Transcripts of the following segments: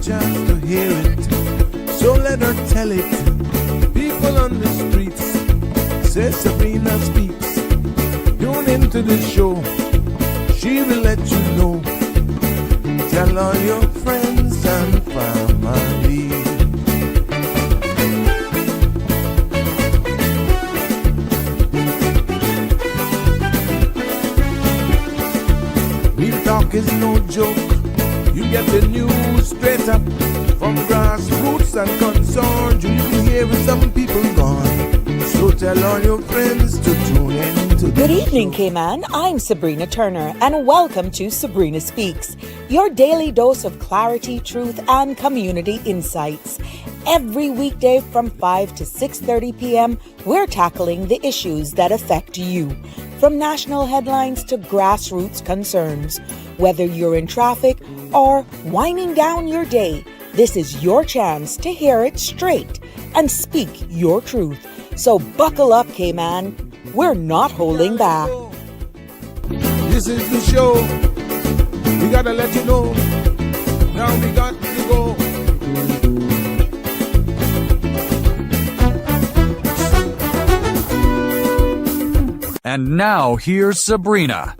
chance to hear it, so let her tell it. People on the streets say Sabrina speaks. Tune into the show, she will let you know. Tell all your friends and family. Real talk is no joke. You get the news straight up from grassroots and concerns. You can hear with some people gone. So tell all your friends to tune in to the Good evening, show. Cayman. I'm Sabrina Turner, and welcome to Sabrina Speaks, your daily dose of clarity, truth, and community insights. Every weekday from 5 to 6:30 p.m., we're tackling the issues that affect you, from national headlines to grassroots concerns. Whether you're in traffic or winding down your day, this is your chance to hear it straight and speak your truth. So buckle up, Cayman. We're not holding back. This is the show. We gotta let you know. Now we got to go. And now here's Sabrina.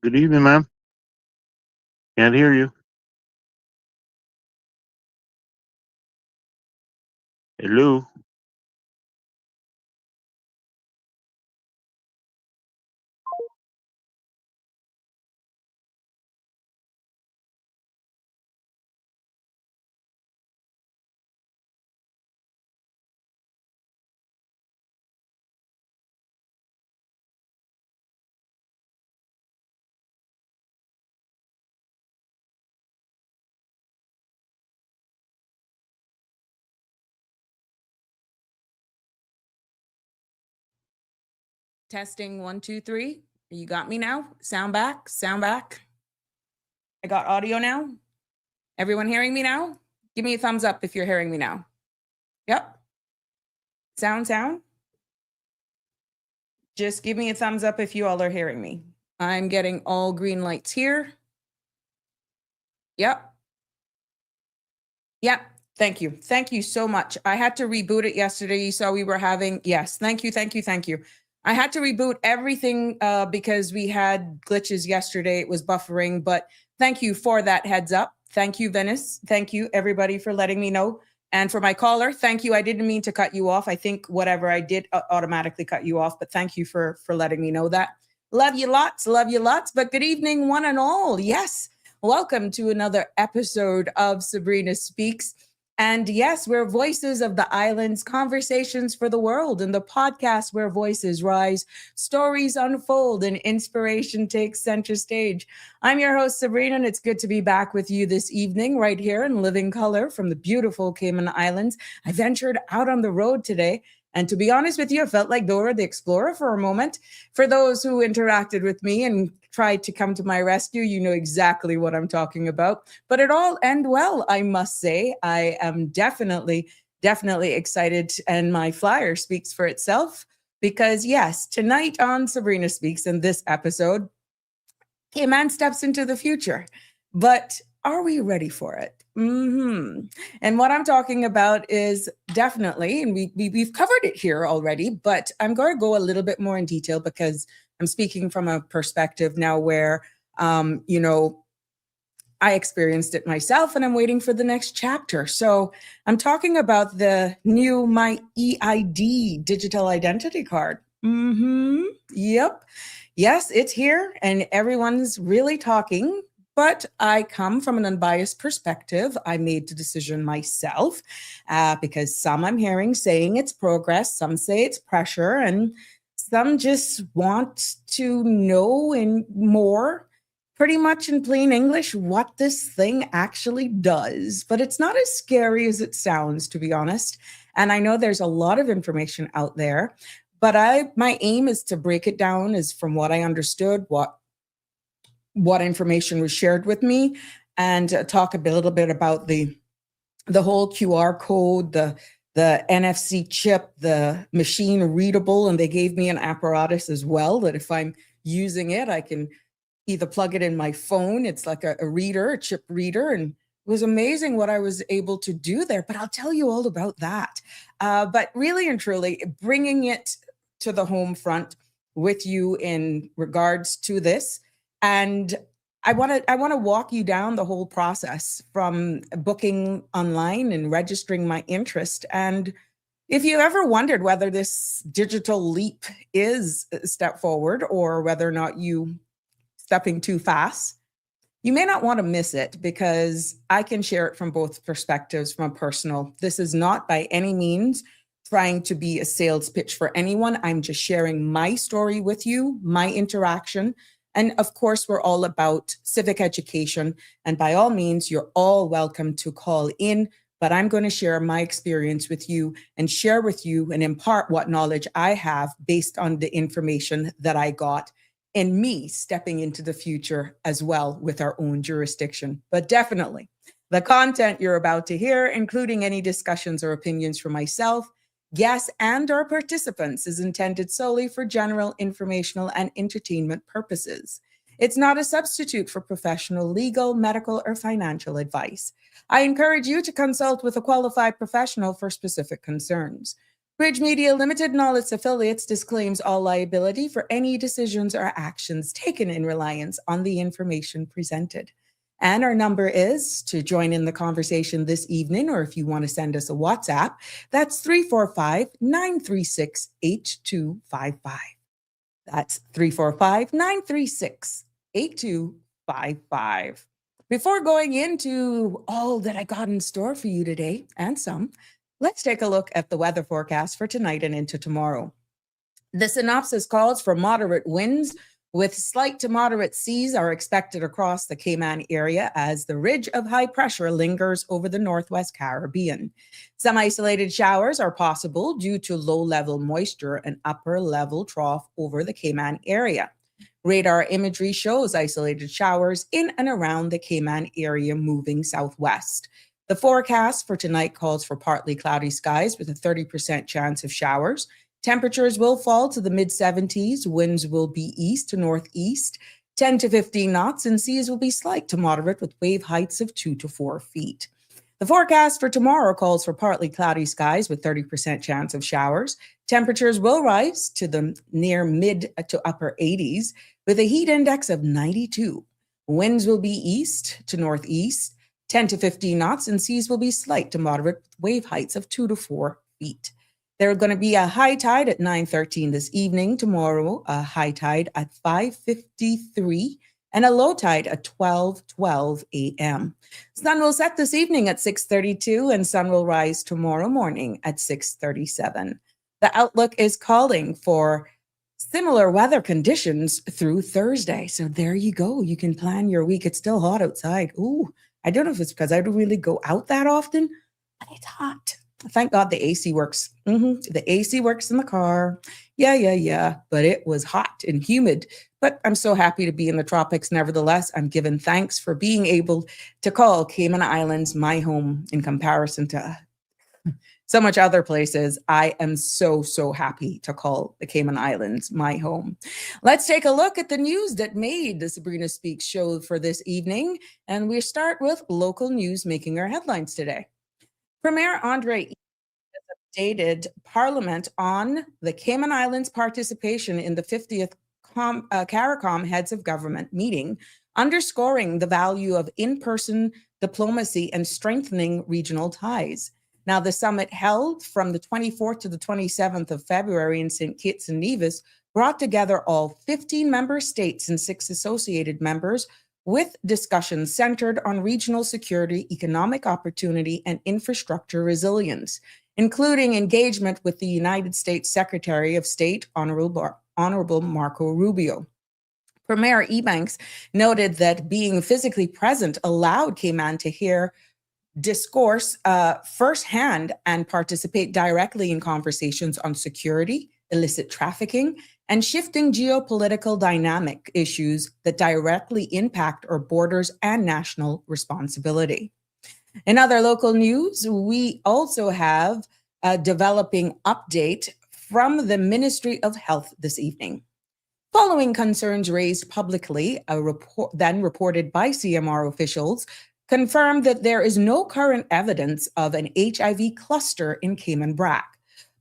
Good evening, ma'am. Can't hear you. Hello. Testing 1, 2, 3. You got me now? Sound back? Sound back? I got audio now? Everyone hearing me now? Give me a thumbs up if you're hearing me now. Yep. Sound? Just give me a thumbs up if you all are hearing me. I'm getting all green lights here. Yep. Thank you. Thank you so much. I had to reboot it yesterday. You saw we were having, yes. Thank you. I had to reboot everything because we had glitches yesterday. It was buffering, but thank you for that heads up. Thank you, Venice. Thank you, everybody, for letting me know. And for my caller, thank you. I didn't mean to cut you off. I think whatever I did automatically cut you off, but thank you for letting me know that. Love you lots. But good evening, one and all. Yes, welcome to another episode of Sabrina Speaks. And yes, we're voices of the islands, conversations for the world, and the podcast where voices rise, stories unfold, and inspiration takes center stage. I'm your host, Sabrina, and it's good to be back with you this evening right here in living color from the beautiful Cayman Islands. I ventured out on the road today, and to be honest with you, I felt like Dora the Explorer for a moment. For those who interacted with me and tried to come to my rescue, you know exactly what I'm talking about. But it all ended well, I must say. I am definitely excited, and my flyer speaks for itself. Because yes, tonight on Sabrina Speaks, in this episode, Cayman steps into the future. But are we ready for it? And what I'm talking about is definitely. And we've covered it here already, but I'm going to go a little bit more in detail because I'm speaking from a perspective now where, you know, I experienced it myself and I'm waiting for the next chapter. So I'm talking about the new My EID digital identity card. Yep. Yes, it's here and everyone's really talking, but I come from an unbiased perspective. I made the decision myself because some I'm hearing saying it's progress, some say it's pressure, and some just want to know and more, pretty much in plain English, what this thing actually does. But it's not as scary as it sounds, to be honest. And I know there's a lot of information out there, but my aim is to break it down as from what I understood, what information was shared with me, and talk a little bit about the whole QR code, the NFC chip, the machine readable, and they gave me an apparatus as well that if I'm using it, I can either plug it in my phone. It's like a reader, a chip reader, and it was amazing what I was able to do there. But I'll tell you all about that. But really and truly, bringing it to the home front with you in regards to this, and I want to walk you down the whole process from booking online and registering my interest. And if you ever wondered whether this digital leap is a step forward or whether or not you stepping too fast, you may not want to miss it because I can share it from both perspectives from a personal. This is not by any means trying to be a sales pitch for anyone. I'm just sharing my story with you, my interaction. And of course, we're all about civic education. And by all means, you're all welcome to call in. But I'm going to share my experience with you and share with you and impart what knowledge I have based on the information that I got and me stepping into the future as well with our own jurisdiction. But definitely, the content you're about to hear, including any discussions or opinions from myself, guests, and or participants, is intended solely for general informational and entertainment purposes. It's not a substitute for professional, legal, medical, or financial advice. I encourage you to consult with a qualified professional for specific concerns. Bridge Media Limited and all its affiliates disclaims all liability for any decisions or actions taken in reliance on the information presented. And our number is to join in the conversation this evening, or if you want to send us a WhatsApp, that's 345-936-8255. That's 345-936-8255. Before going into all that I got in store for you today, and some, let's take a look at the weather forecast for tonight and into tomorrow. The synopsis calls for moderate winds with slight to moderate seas are expected across the Cayman area as the ridge of high pressure lingers over the Northwest Caribbean. Some isolated showers are possible due to low-level moisture and upper-level trough over the Cayman area. Radar imagery shows isolated showers in and around the Cayman area moving southwest. The forecast for tonight calls for partly cloudy skies with a 30% chance of showers. Temperatures will fall to the mid-70s. Winds will be east to northeast, 10 to 15 knots, and seas will be slight to moderate with wave heights of 2 to 4 feet. The forecast for tomorrow calls for partly cloudy skies with 30% chance of showers. Temperatures will rise to the near mid to upper 80s with a heat index of 92. Winds will be east to northeast, 10 to 15 knots, and seas will be slight to moderate with wave heights of 2 to 4 feet. There's going to be a high tide at 9:13 this evening. Tomorrow, a high tide at 5:53 and a low tide at 12:12 a.m. Sun will set this evening at 6:32 and sun will rise tomorrow morning at 6:37. The outlook is calling for similar weather conditions through Thursday. So there you go. You can plan your week. It's still hot outside. Ooh, I don't know if it's because I don't really go out that often, but it's hot. Thank God the AC works. The AC works in the car. Yeah. But it was hot and humid. But I'm so happy to be in the tropics. Nevertheless, I'm given thanks for being able to call Cayman Islands my home in comparison to so much other places. I am so happy to call the Cayman Islands my home. Let's take a look at the news that made the Sabrina Speaks show for this evening. And we start with local news making our headlines today. Premier Andre updated Parliament on the Cayman Islands' participation in the 50th CARICOM Heads of Government meeting, underscoring the value of in-person diplomacy and strengthening regional ties. Now, the summit held from the 24th to the 27th of February in St. Kitts and Nevis brought together all 15 member states and 6 associated members with discussions centered on regional security, economic opportunity, and infrastructure resilience, including engagement with the United States Secretary of State, Honorable Marco Rubio. Premier Ebanks noted that being physically present allowed Cayman to hear discourse firsthand and participate directly in conversations on security, illicit trafficking, and shifting geopolitical dynamic issues that directly impact our borders and national responsibility. In other local news, we also have a developing update from the Ministry of Health this evening. Following concerns raised publicly, a report then reported by CMR officials confirmed that there is no current evidence of an HIV cluster in Cayman Brac.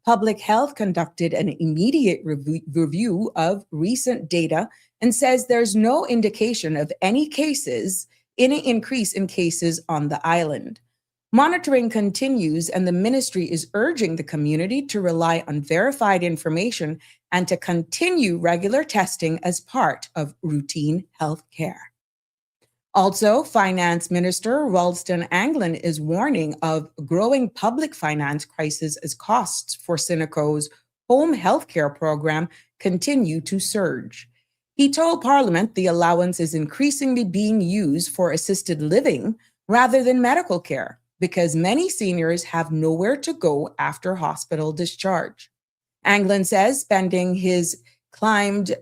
Public Health conducted an immediate review of recent data and says there's no indication of any increase in cases on the island. Monitoring continues, and the ministry is urging the community to rely on verified information and to continue regular testing as part of routine health care. Also, Finance Minister Ralston Anglin is warning of growing public finance crisis as costs for Sinico's home health care program continue to surge. He told Parliament the allowance is increasingly being used for assisted living rather than medical care, because many seniors have nowhere to go after hospital discharge. Anglin says spending has climbed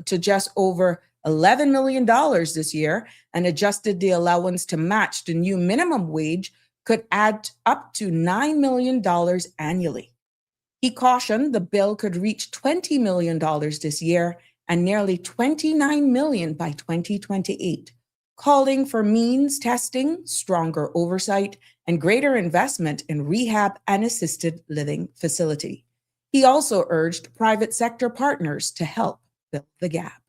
to just over $11 million this year, and adjusted the allowance to match the new minimum wage could add up to $9 million annually. He cautioned the bill could reach $20 million this year and nearly $29 million by 2028, calling for means testing, stronger oversight, and greater investment in rehab and assisted living facility. He also urged private sector partners to help fill the gap.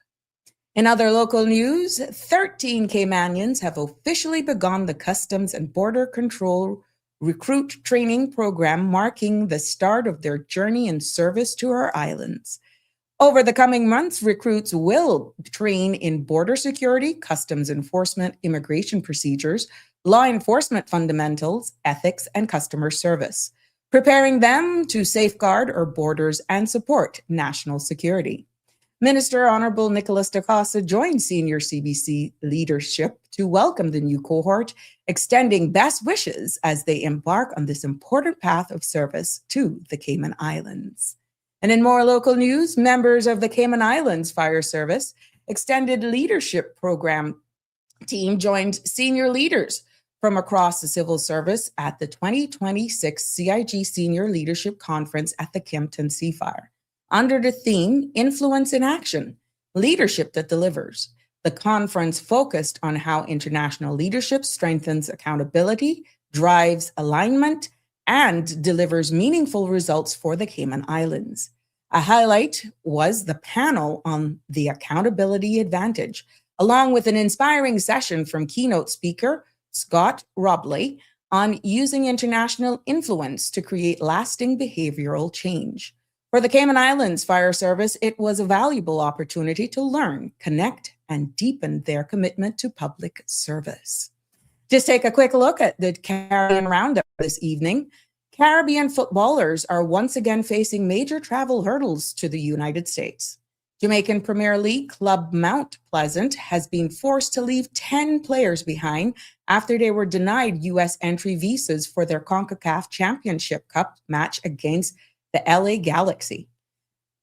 In other local news, 13 Caymanians have officially begun the Customs and Border Control recruit training program, marking the start of their journey in service to our islands. Over the coming months, recruits will train in border security, customs enforcement, immigration procedures, law enforcement fundamentals, ethics, and customer service, preparing them to safeguard our borders and support national security. Minister Honorable Nicholas DaCosta joined senior CBC leadership to welcome the new cohort, extending best wishes as they embark on this important path of service to the Cayman Islands. And in more local news, members of the Cayman Islands Fire Service Extended Leadership Program team joined senior leaders from across the civil service at the 2026 CIG Senior Leadership Conference at the Kempton Seafire, under the theme, Influence in Action, Leadership that Delivers. The conference focused on how international leadership strengthens accountability, drives alignment, and delivers meaningful results for the Cayman Islands. A highlight was the panel on the accountability advantage, along with an inspiring session from keynote speaker Scott Robley on using international influence to create lasting behavioral change. For the Cayman Islands Fire Service, it was a valuable opportunity to learn, connect, and deepen their commitment to public service. Just take a quick look at the Caribbean Roundup this evening. Caribbean footballers are once again facing major travel hurdles to the United States. Jamaican Premier League club Mount Pleasant has been forced to leave 10 players behind after they were denied U.S. entry visas for their CONCACAF Championship Cup match against the LA Galaxy.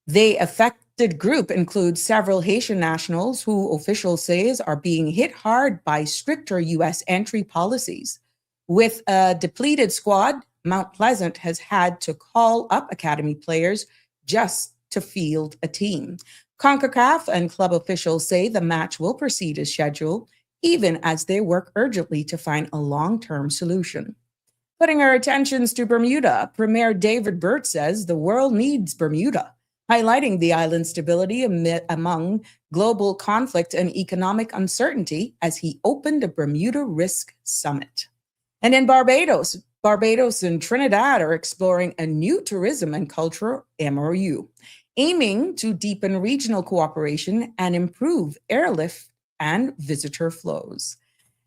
The affected group includes several Haitian nationals who officials say are being hit hard by stricter U.S. entry policies. With a depleted squad, Mount Pleasant has had to call up academy players just to field a team. CONCACAF and club officials say the match will proceed as scheduled, even as they work urgently to find a long-term solution. Putting our attentions to Bermuda, Premier David Burt says the world needs Bermuda, highlighting the island's stability among global conflict and economic uncertainty as he opened a Bermuda Risk Summit. And in Barbados and Trinidad are exploring a new tourism and culture MOU, aiming to deepen regional cooperation and improve airlift and visitor flows.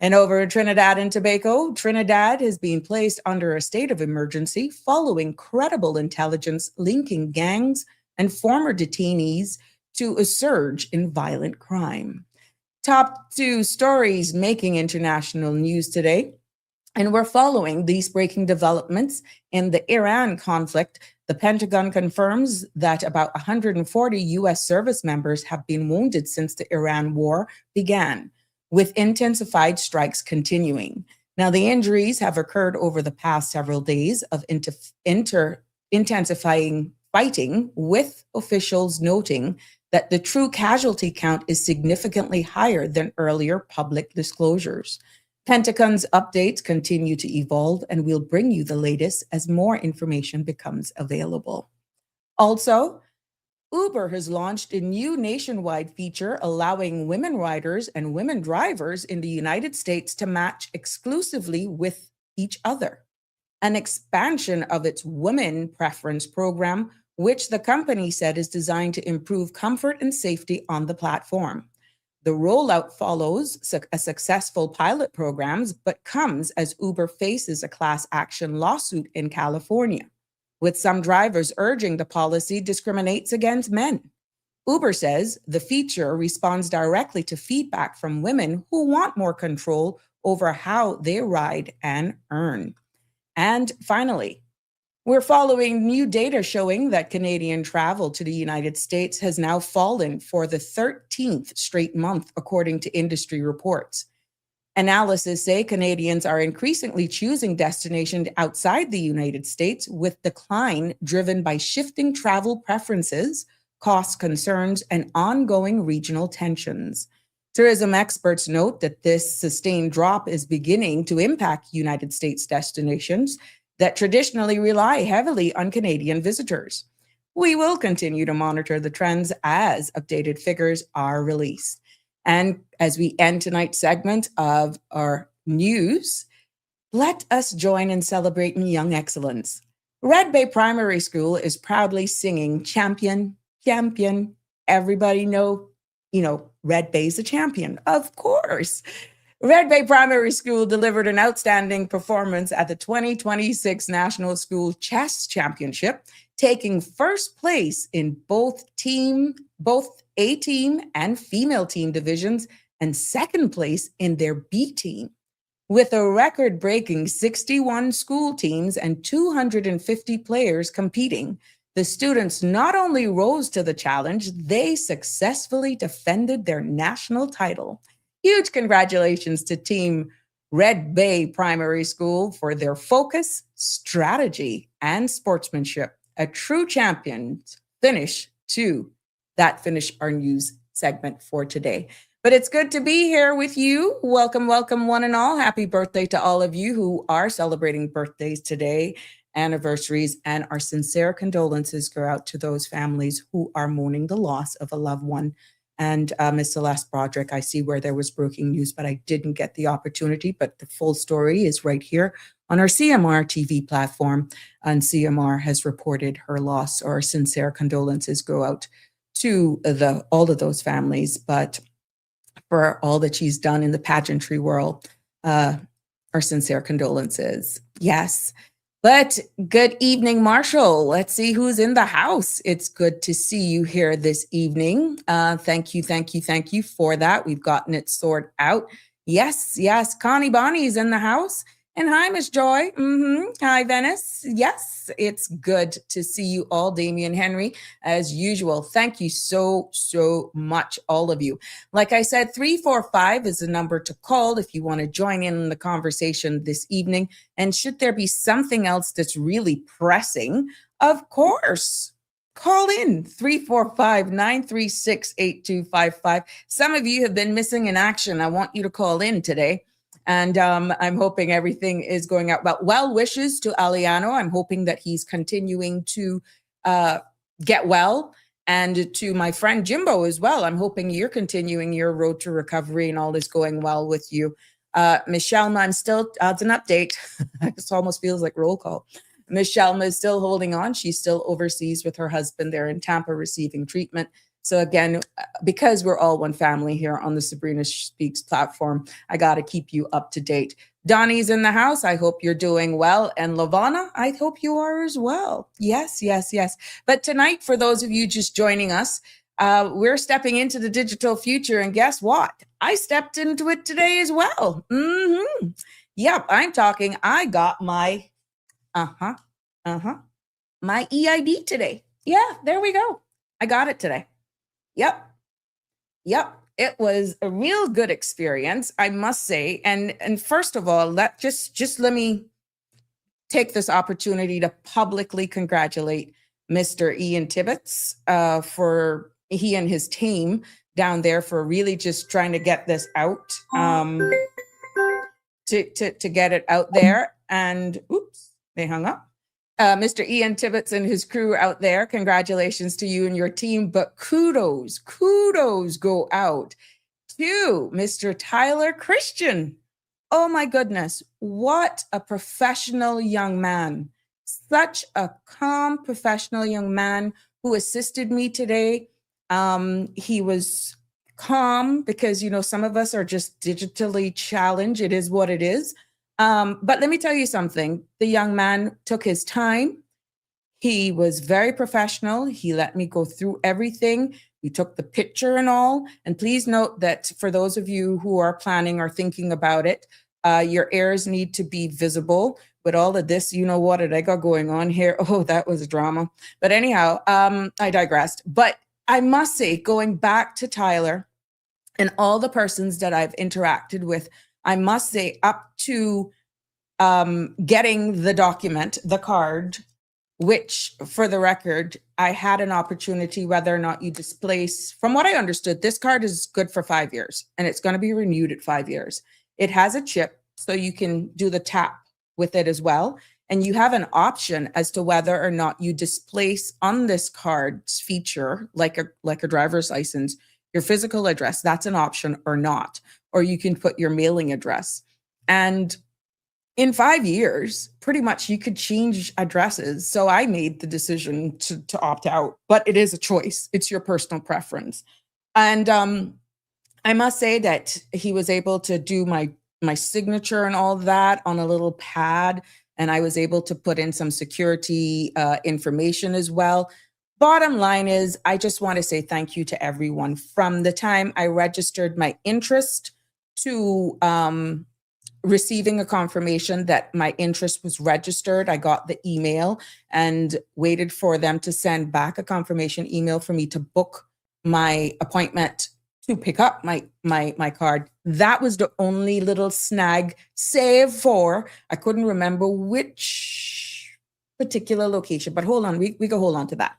And over in Trinidad and Tobago, Trinidad has been placed under a state of emergency following credible intelligence linking gangs and former detainees to a surge in violent crime. Top 2 stories making international news today. And we're following these breaking developments in the Iran conflict. The Pentagon confirms that about 140 U.S. service members have been wounded since the Iran war began, with intensified strikes continuing. Now, the injuries have occurred over the past several days of intensifying fighting, with officials noting that the true casualty count is significantly higher than earlier public disclosures. Pentagon's updates continue to evolve, and we'll bring you the latest as more information becomes available. Also, Uber has launched a new nationwide feature allowing women riders and women drivers in the United States to match exclusively with each other, an expansion of its women preference program, which the company said is designed to improve comfort and safety on the platform. The rollout follows a successful pilot programs, but comes as Uber faces a class action lawsuit in California, with some drivers urging the policy discriminates against men. Uber says the feature responds directly to feedback from women who want more control over how they ride and earn. And finally, we're following new data showing that Canadian travel to the United States has now fallen for the 13th straight month, according to industry reports. Analysis say Canadians are increasingly choosing destinations outside the United States, with decline driven by shifting travel preferences, cost concerns, and ongoing regional tensions. Tourism experts note that this sustained drop is beginning to impact United States destinations that traditionally rely heavily on Canadian visitors. We will continue to monitor the trends as updated figures are released. And as we end tonight's segment of our news, let us join in celebrating young excellence. Red Bay Primary School is proudly singing Champion, Champion. Everybody know, Red Bay's a champion, of course. Red Bay Primary School delivered an outstanding performance at the 2026 National School Chess Championship, taking first place in both A team and female team divisions, and second place in their B team. With a record-breaking 61 school teams and 250 players competing, the students not only rose to the challenge, they successfully defended their national title. Huge congratulations to Team Red Bay Primary School for their focus, strategy, and sportsmanship. A true champion's finish to that finish our news segment for today. But it's good to be here with you. Welcome, welcome, one and all. Happy birthday to all of you who are celebrating birthdays today, anniversaries, and our sincere condolences go out to those families who are mourning the loss of a loved one. And Ms. Celeste Broderick, I see where there was breaking news, but I didn't get the opportunity. But the full story is right here on our CMR TV platform. And CMR has reported her loss. Our sincere condolences go out to all of those families. But for all that she's done in the pageantry world, our sincere condolences. Yes. But good evening, Marshall. Let's see who's in the house. It's good to see you here this evening. Thank you for that. We've gotten it sorted out. Yes. Connie Bonnie's in the house. And hi, Miss Joy. Hi, Venice. Yes, it's good to see you all, Damian Henry, as usual. Thank you so much, all of you. Like I said, 345 is the number to call if you want to join in the conversation this evening. And should there be something else that's really pressing, of course, call in 345-936-8255. Some of you have been missing in action. I want you to call in today. And I'm hoping everything is going out well. Well wishes to Aliano. I'm hoping that he's continuing to get well. And to my friend Jimbo as well. I'm hoping you're continuing your road to recovery and all is going well with you. Michelle, I'm still, it's an update. It almost feels like roll call. Michelle is still holding on. She's still overseas with her husband. They're in Tampa receiving treatment. So again, because we're all one family here on the Sabrina Speaks platform, I got to keep you up to date. Donnie's in the house. I hope you're doing well. And Lavana, I hope you are as well. Yes, yes, yes. But tonight, for those of you just joining us, we're stepping into the digital future. And guess what? I stepped into it today as well. Yep, I'm talking. I got my, my EID today. Yeah, there we go. I got it today. Yep. It was a real good experience, I must say. And first of all, let me take this opportunity to publicly congratulate Mr. Ian Tibbetts for he and his team down there for really just trying to get this out, to get it out there. And oops, they hung up. Mr. Ian Tibbetts and his crew out there, congratulations to you and your team, but kudos go out to Mr. Tyler Christian. Oh my goodness, what a professional young man. Such a calm, professional young man who assisted me today. He was calm because, you know, some of us are just digitally challenged. It is what it is. But let me tell you something. The young man took his time. He was very professional. He let me go through everything. We took the picture and all. And please note that for those of you who are planning or thinking about it, your ears need to be visible. With all of this, you know what I got going on here? Oh, that was drama. But anyhow, I digressed. But I must say, going back to Tyler and all the persons that I've interacted with, I must say up to getting the document, the card, which for the record, I had an opportunity whether or not you displace, from what I understood, this card is good for 5 years and it's going to be renewed at 5 years. It has a chip so you can do the tap with it as well. And you have an option as to whether or not you displace on this card's feature, like a driver's license, your physical address, that's an option or not. Or you can put your mailing address. And in 5 years, pretty much you could change addresses. So I made the decision to opt out, but it is a choice. It's your personal preference. And I must say that he was able to do my signature and all that on a little pad. And I was able to put in some security information as well. Bottom line is, I just want to say thank you to everyone. From the time I registered my interest to receiving a confirmation that my interest was registered, I got the email and waited for them to send back a confirmation email for me to book my appointment to pick up my card. That was the only little snag, save for, I couldn't remember which particular location, but hold on, we can hold on to that.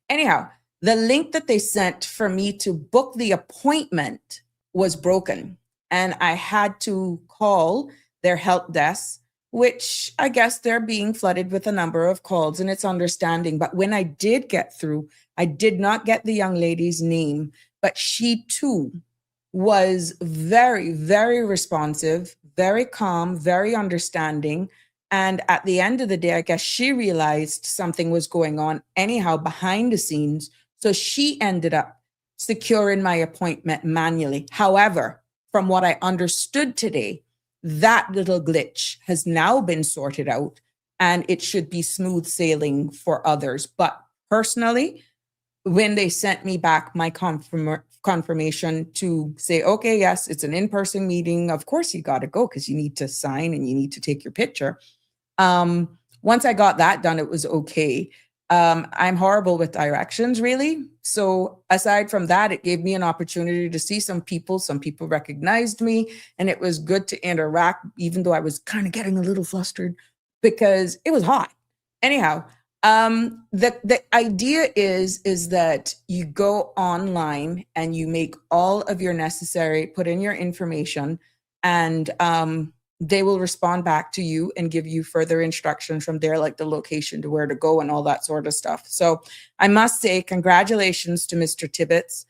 Anyhow, the link that they sent for me to book the appointment was broken. And I had to call their help desk, which I guess they're being flooded with a number of calls, and it's understanding. But when I did get through, I did not get the young lady's name, but she too was very, very responsive, very calm, very understanding. And at the end of the day, I guess she realized something was going on anyhow behind the scenes. So she ended up securing my appointment manually. However, from what I understood today, that little glitch has now been sorted out and it should be smooth sailing for others. But personally, when they sent me back my confirmation to say, okay, yes, it's an in-person meeting. Of course, you got to go because you need to sign and you need to take your picture. Once I got that done, it was okay. I'm horrible with directions, really. So aside from that, it gave me an opportunity to see some people. Some people recognized me, and it was good to interact, even though I was kind of getting a little flustered because it was hot. Anyhow, the idea is that you go online and you make all of your necessary, put in your information, and they will respond back to you and give you further instructions from there, like the location to where to go and all that sort of stuff. So I must say congratulations to Mr. Tibbetts,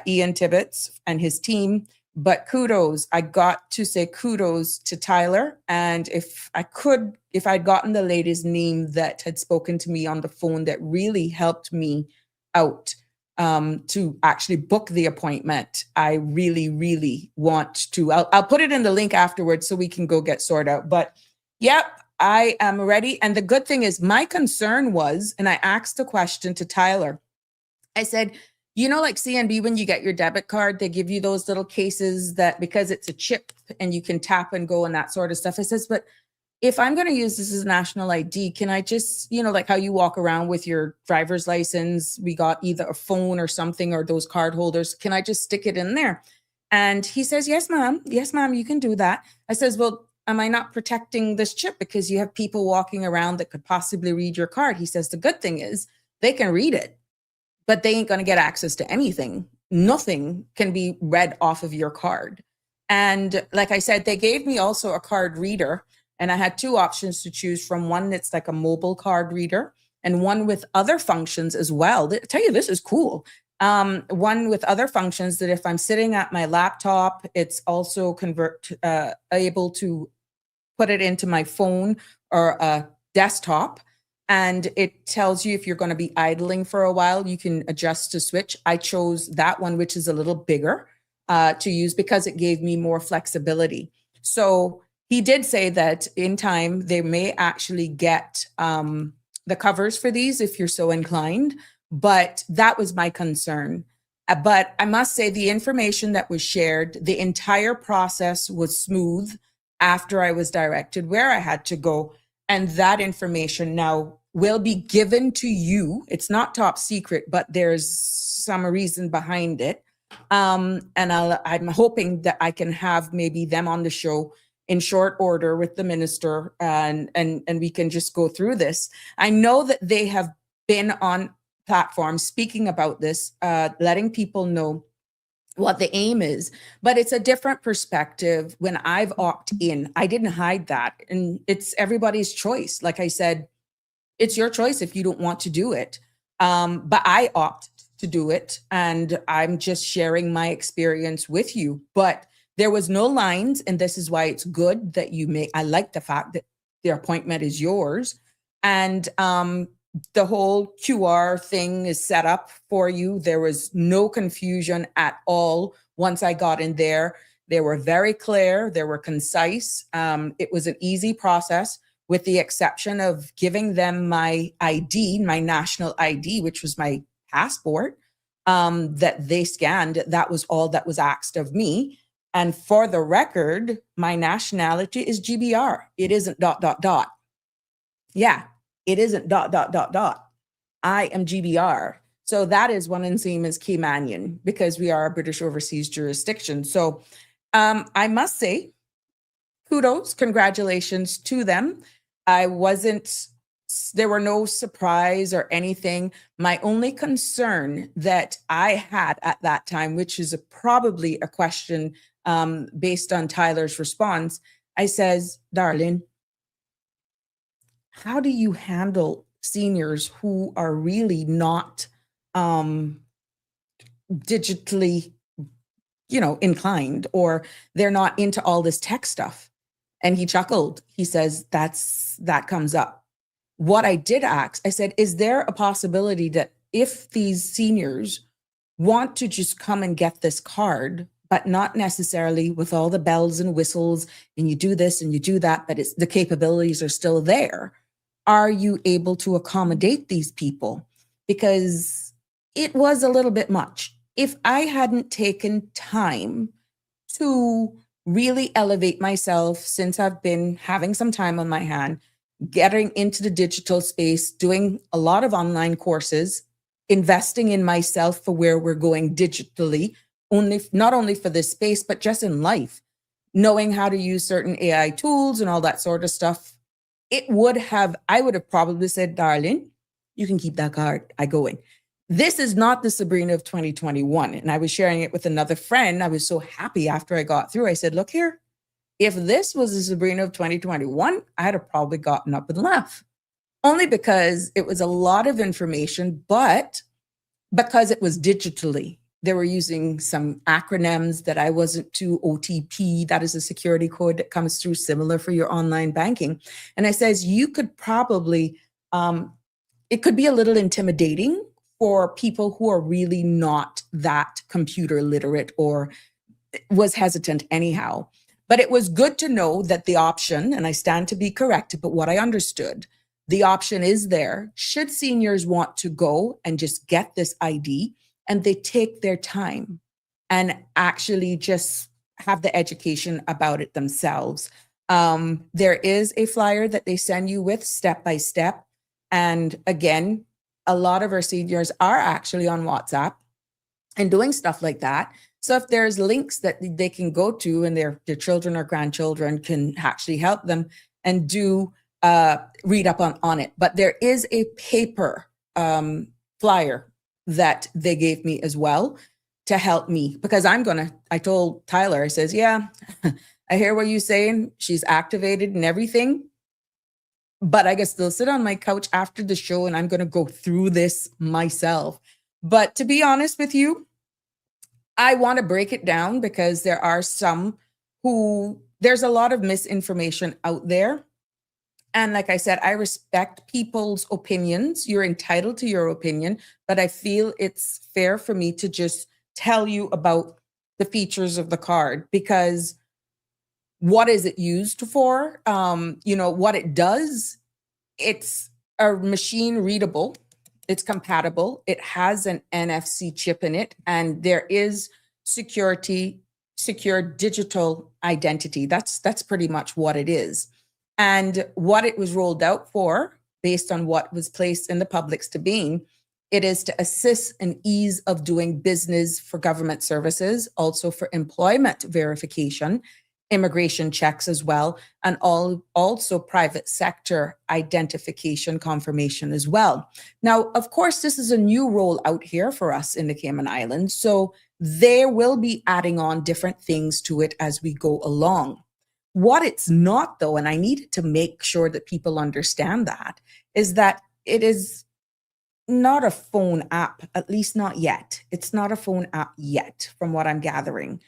Ian Tibbetts and his team. But kudos, I got to say kudos to Tyler. And if I'd gotten the lady's name that had spoken to me on the phone that really helped me out to actually book the appointment, I really, really want to. I'll put it in the link afterwards so we can go get sorted out. But yep, I am ready. And the good thing is my concern was, and I asked the question to Tyler, I said, you know, like CNB, when you get your debit card, they give you those little cases that because it's a chip and you can tap and go and that sort of stuff. I says, but if I'm going to use this as national ID, can I just, you know, like how you walk around with your driver's license, we got either a phone or something or those card holders, can I just stick it in there? And he says, yes, ma'am. Yes, ma'am, you can do that. I says, well, am I not protecting this chip because you have people walking around that could possibly read your card? He says, the good thing is they can read it, but they ain't going to get access to anything. Nothing can be read off of your card. And like I said, they gave me also a card reader, and I had two options to choose from. One that's like a mobile card reader and one with other functions as well. I tell you, this is cool. One with other functions that if I'm sitting at my laptop, it's also able to put it into my phone or a desktop. And it tells you if you're going to be idling for a while, you can adjust to switch. I chose that one, which is a little bigger to use because it gave me more flexibility. So he did say that in time, they may actually get the covers for these if you're so inclined. But that was my concern. But I must say the information that was shared, the entire process was smooth after I was directed where I had to go. And that information now will be given to you. It's not top secret, but there's some reason behind it. And I'm hoping that I can have maybe them on the show in short order with the minister, and we can just go through this. I know that they have been on platforms speaking about this, letting people know what the aim is, but it's a different perspective when I've opted in. I didn't hide that, and it's everybody's choice. Like I said, it's your choice if you don't want to do it. But I opt to do it, and I'm just sharing my experience with you. But there was no lines, and this is why it's good that you make. I like the fact that the appointment is yours, and the whole QR thing is set up for you. There was no confusion at all. Once I got in there, they were very clear. They were concise. It was an easy process, with the exception of giving them my ID, my national ID, which was my passport, that they scanned. That was all that was asked of me. And for the record, my nationality is GBR. It isn't ... Yeah. It isn't ... I am GBR. So that is one and same as Caymanian, because we are a British overseas jurisdiction. So I must say, kudos, congratulations to them. There were no surprise or anything. My only concern that I had at that time, which is probably a question based on Tyler's response, I says, darling, how do you handle seniors who are really not digitally, inclined, or they're not into all this tech stuff? And he chuckled. He says, that comes up. What I did ask, I said, is there a possibility that if these seniors want to just come and get this card, but not necessarily with all the bells and whistles, and you do this and you do that, but the capabilities are still there, are you able to accommodate these people? Because it was a little bit much. If I hadn't taken time to really elevate myself since I've been having some time on my hand, getting into the digital space, doing a lot of online courses, investing in myself for where we're going digitally, not only for this space, but just in life, knowing how to use certain AI tools and all that sort of stuff, I would have probably said, darling, you can keep that card. I go in. This is not the Sabrina of 2021. And I was sharing it with another friend. I was so happy after I got through. I said, look here, If this was the Sabrina of 2021, I'd have probably gotten up and left. Only because it was a lot of information, but because it was digitally. They were using some acronyms that I wasn't too OTP. That is a security code that comes through similar for your online banking. And I says, you could probably, it could be a little intimidating for people who are really not that computer literate or was hesitant anyhow. But it was good to know that the option, and I stand to be corrected, but what I understood, the option is there should seniors want to go and just get this ID and they take their time and actually just have the education about it themselves. There is a flyer that they send you with step by step. And again, a lot of our seniors are actually on WhatsApp and doing stuff like that. So if there's links that they can go to and their children or grandchildren can actually help them and do read up on it. But there is a paper flyer that they gave me as well to help me because I told Tyler, I says, yeah, I hear what you're saying. She's activated and everything, but I can still sit on my couch after the show and I'm going to go through this myself. But to be honest with you, I want to break it down because there are some there's a lot of misinformation out there. And like I said, I respect people's opinions. You're entitled to your opinion, but I feel it's fair for me to just tell you about the features of the card because what is it used for? What it does, it's a machine readable. It's compatible. It has an NFC chip in it, and there is secure digital identity. That's pretty much what it is. And what it was rolled out for, based on what was placed in the public's domain, it is to assist and ease of doing business for government services, also for employment verification, immigration checks as well, and also private sector identification confirmation as well. Now, of course, this is a new rollout here for us in the Cayman Islands, so they will be adding on different things to it as we go along. What it's not, though, and I needed to make sure that people understand that, is that it is not a phone app, at least not yet. It's not a phone app yet, from what I'm gathering.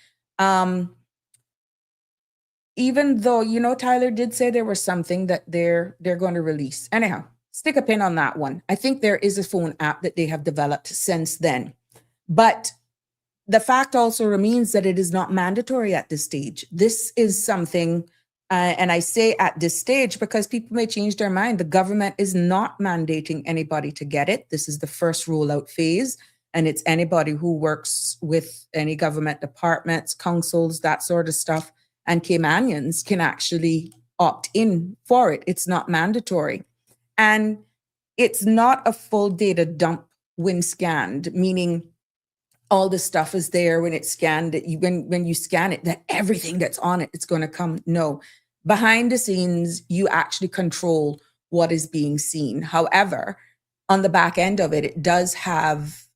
Even though, Tyler did say there was something that they're going to release. Anyhow, stick a pin on that one. I think there is a phone app that they have developed since then. But the fact also remains that it is not mandatory at this stage. This is something, and I say at this stage because people may change their mind. The government is not mandating anybody to get it. This is the first rollout phase, and it's anybody who works with any government departments, councils, that sort of stuff, and Caymanians can actually opt in for it. It's not mandatory. And it's not a full data dump when scanned, meaning all the stuff is there when it's scanned. When you scan it, that everything that's on it, it's going to come. No, behind the scenes, you actually control what is being seen. However, on the back end of it, it does have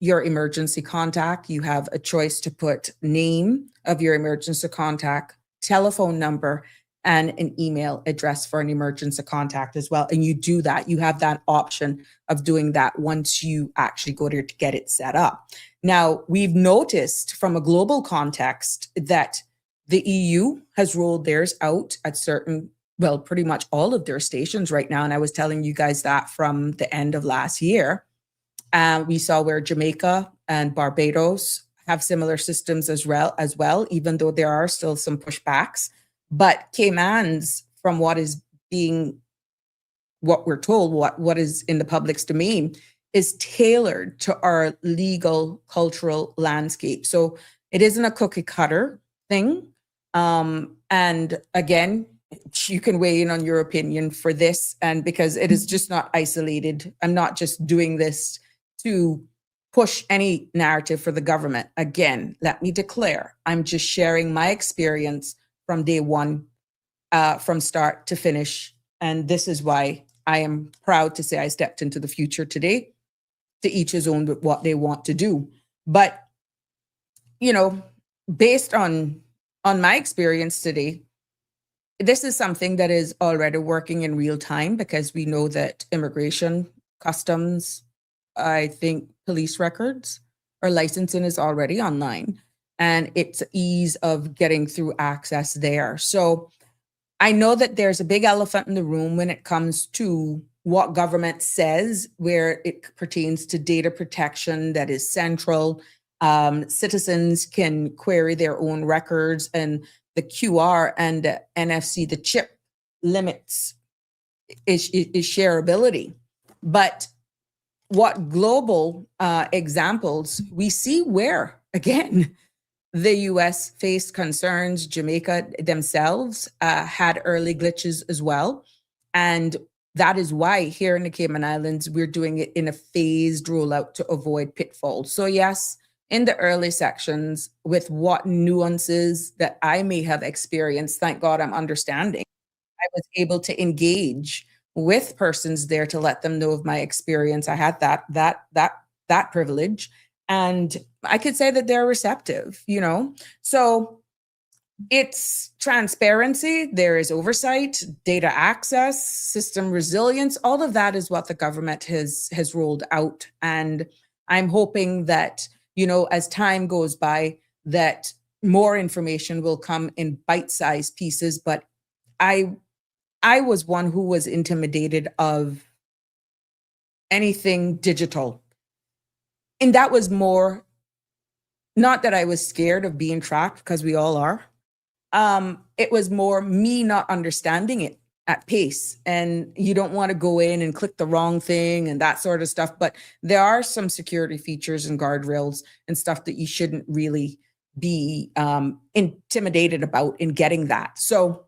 your emergency contact. You have a choice to put name of your emergency contact, telephone number, and an email address for an emergency contact as well. And you do that. You have that option of doing that once you actually go there to get it set up. Now, we've noticed from a global context that the EU has rolled theirs out at pretty much all of their stations right now. And I was telling you guys that from the end of last year. We saw where Jamaica and Barbados have similar systems as well, even though there are still some pushbacks. But Cayman's, from what we're told, what is in the public's domain, is tailored to our legal cultural landscape. So it isn't a cookie cutter thing. And again, you can weigh in on your opinion for this. And because it is just not isolated, I'm not just doing this to push any narrative for the government. Again, let me declare, I'm just sharing my experience from day one, from start to finish. And this is why I am proud to say I stepped into the future today. To each his own with what they want to do. But, based on my experience today, this is something that is already working in real time because we know that immigration, customs, I think police records or licensing is already online, and it's ease of getting through access there. So I know that there's a big elephant in the room when it comes to what government says, where it pertains to data protection that is central. Citizens can query their own records, and the QR and the NFC, the chip limits is shareability. But what global examples we see where, again, the US faced concerns. Jamaica themselves had early glitches as well. And that is why here in the Cayman Islands, we're doing it in a phased rollout to avoid pitfalls. So, yes, in the early sections, with what nuances that I may have experienced, thank God I'm understanding. I was able to engage with persons there to let them know of my experience. I had that privilege, and I could say that they're receptive, you know? So it's transparency, there is oversight, data access, system resilience, all of that is what the government has rolled out. And I'm hoping that, you know, as time goes by, that more information will come in bite-sized pieces. But I was one who was intimidated of anything digital. And that was more, not that I was scared of being tracked, because we all are. It was more me not understanding it at pace. And you don't want to go in and click the wrong thing and that sort of stuff. But there are some security features and guardrails and stuff that you shouldn't really be intimidated about in getting that. So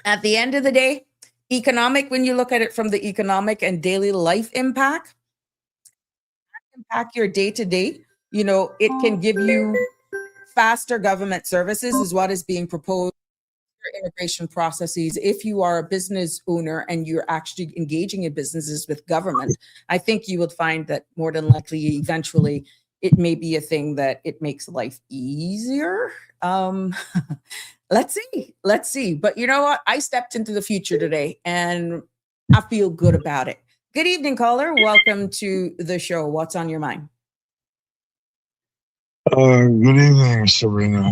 at the end of the day, when you look at it from the economic and daily life impact your day to day, you know, it can give you faster government services is what is being proposed for immigration processes. If you are a business owner and you're actually engaging in businesses with government, I think you would find that more than likely, eventually, it may be a thing that it makes life easier. Let's see. But you know what? I stepped into the future today and I feel good about it. Good evening, caller. Welcome to the show. What's on your mind? Good evening, Sabrina.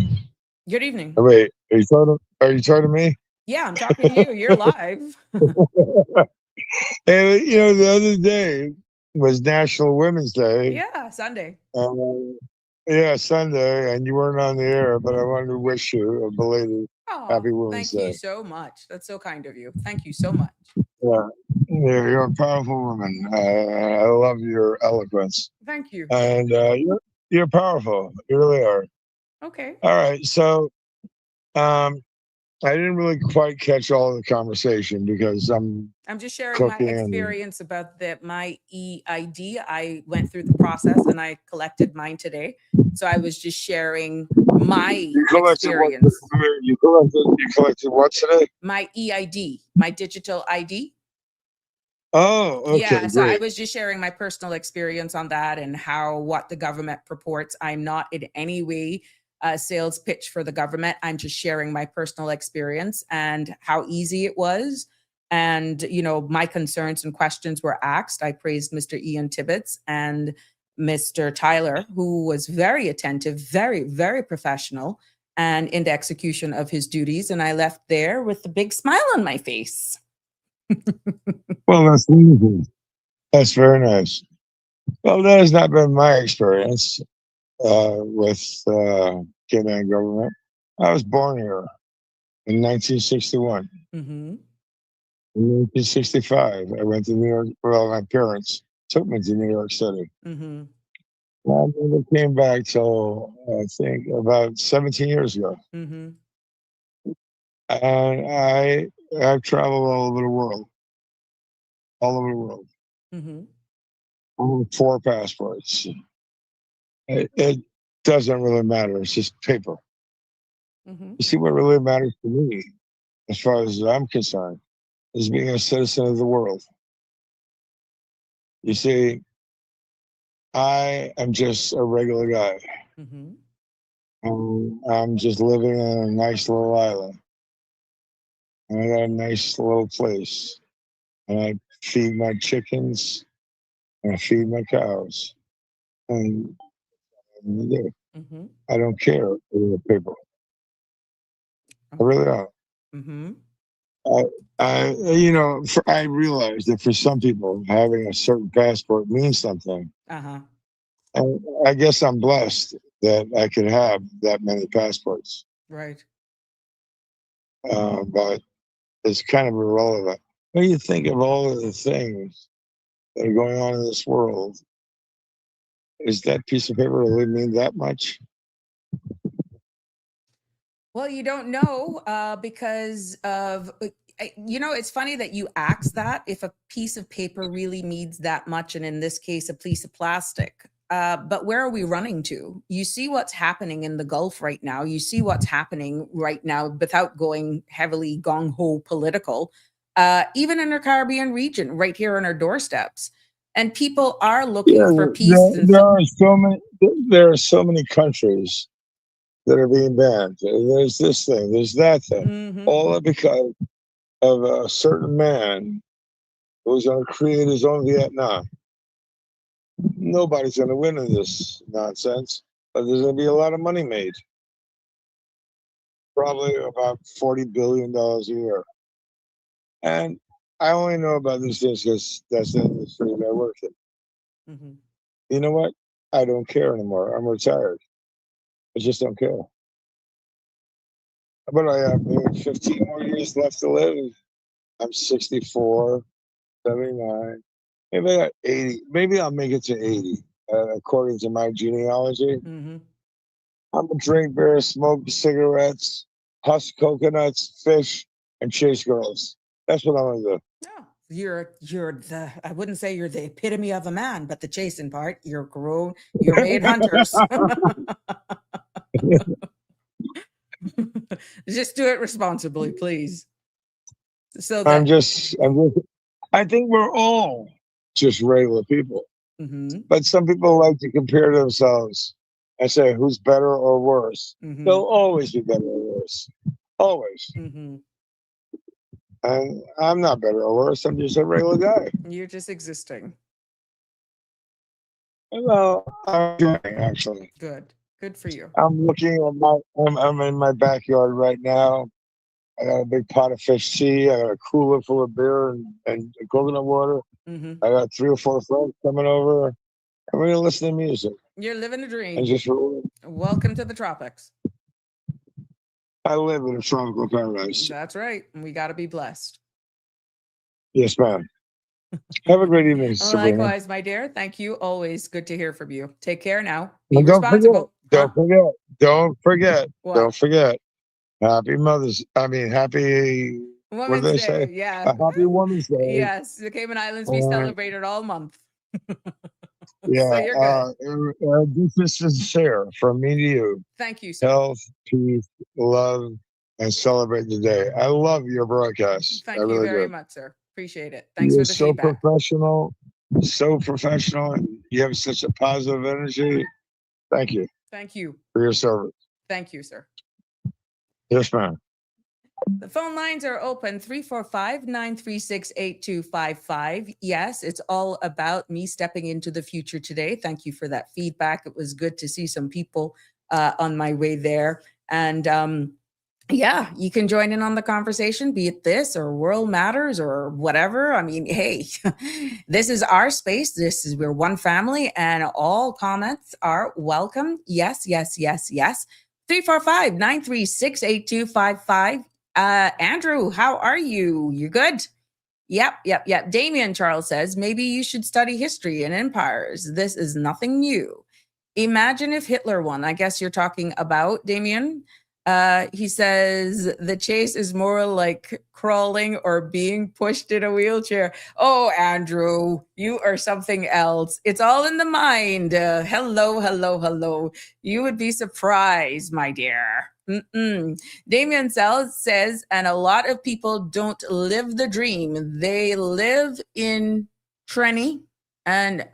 Good evening. Wait, are you talking to me? Yeah, I'm talking to you. You're live. And you know, the other day was National Women's Day. Yeah, Sunday. Yeah, Sunday, and you weren't on the air, but I wanted to wish you a belated Happy Women's Thank Day. you so much. That's so kind of you. Thank you so much. Yeah, you're a powerful woman. I love your eloquence, Thank you. and you're powerful. You really are. Okay. All right, so I didn't really quite catch all of the conversation because I'm just sharing my cooking. experience about my EID. I went through the process and I collected mine today. So I was just sharing my experience. You collected what today? My EID, my digital ID. Oh, okay. Yeah, so I Great. was just sharing my personal experience on that and what the government purports. I'm not in any way a sales pitch for the government. I'm just sharing my personal experience and how easy it was. And, you know, my concerns and questions were asked. I praised Mr. Ian Tibbetts and Mr. Tyler, who was very attentive, very, very professional, and in the execution of his duties. And I left there with a big smile on my face. Well, that's wonderful. That's very nice. Well, that has not been my experience with Cayman government. I was born here in 1961. Mm-hmm. In 1965, I went to New York. Well, my parents took me to New York City. Mm-hmm. I never came back till I think about 17 years ago. Mm-hmm. And I've traveled all over the world. All over the world. Mm-hmm. I have 4 passports. It doesn't really matter. It's just paper. Mm-hmm. You see, what really matters to me, as far as I'm concerned, is being a citizen of the world. You see, I am just a regular guy. Mm-hmm. I'm just living on a nice little island. and I got a nice little place, and I feed my chickens, and I feed my cows, and Mm-hmm. I don't care for the paper. I really don't. Mm-hmm. I realize that for some people, having a certain passport means something. Uh-huh. And I guess I'm blessed that I could have that many passports. Right. But it's kind of irrelevant. When you think of all of the things that are going on in this world, is that piece of paper really mean that much? Well, you don't know because of, it's funny that you ask that if a piece of paper really means that much, and in this case, a piece of plastic. But where are we running to? You see what's happening in the Gulf right now. You see what's happening right now without going heavily gong ho political, even in our Caribbean region, right here on our doorsteps. And people are looking for peace. There are so many countries that are being banned. There's this thing, there's that thing. Mhm. All because of a certain man who's going to create his own Vietnam. Nobody's going to win in this nonsense, but there's going to be a lot of money made. Probably about $40 billion a year. And I only know about these things because that's the industry that I work in. Mhm. You know what? I don't care anymore. I'm retired. I just don't care. But I have maybe 15 more years left to live. I'm 64, 79. Maybe I got 80. Maybe I'll make it to 80, according to my genealogy. Mhm. I'm a drink beer, smoke cigarettes, husk coconuts, fish, and chase girls. That's what I'm gonna do. Oh, you're the, I wouldn't say you're the epitome of a man, but the chasing part, you're grown, you're made hunters. Just do it responsibly, please. So I'm that just, I think we're all just regular people. Mhm. But some people like to compare themselves and say who's better or worse. Mhm. They'll always be better or worse. Always. Mhm. And I'm not better or worse. I'm just a regular guy. You're just existing. Well, I'm enjoying actually. Good. Good for you. I'm looking at I'm in my backyard right now. I got a big pot of fish tea. I got a cooler full of beer and coconut water. Mhm. I got 3 or 4 friends coming over. And we're gonna listen to music You're living a and dream. just Welcome to the tropics. I live in a tropical paradise. That's right. We got to be blessed. Yes, ma'am. Have a great evening, Sabrina. Likewise, my dear. Thank you. Always good to hear from you. Take care now. Be And responsible. don't forget, What? Happy Mother's, I mean, happy, what do Women's they say? Day. Yeah. A happy Woman's Day. Yes. The Cayman Islands, we And celebrate it all month. yeah, So you're good. this is sincere from me to you. Thank you, sir. Health, peace, love, and celebrate the day. I love your broadcast. I Thank you really very do. much, sir. Appreciate it. Thanks You're for the feedback. so professional, and you have such a positive energy. Thank you Thank you. for your service. Thank you, sir. Yes, ma'am. The phone lines are open 345-936-8255. Yes, it's all about me stepping into the future today. Thank you for that feedback. It was good to see some people on my way there. And yeah, you can join in on the conversation, be it this or World Matters or whatever. I mean, hey, this is our space. We're one family, and all comments are welcome. Yes, yes, yes, yes. 345-936-8255. Andrew, how are you? You good? Yep. Damien Charles says, maybe you should study history and empires. This is nothing new. Imagine if Hitler won. I guess you're talking about Damien. He says the chase is more like crawling or being pushed in a wheelchair. Oh, Andrew, you are something else. It's all in the mind. Hello. You would be surprised, my dear. Damien says, and a lot of people don't live the dream. They live in tranny and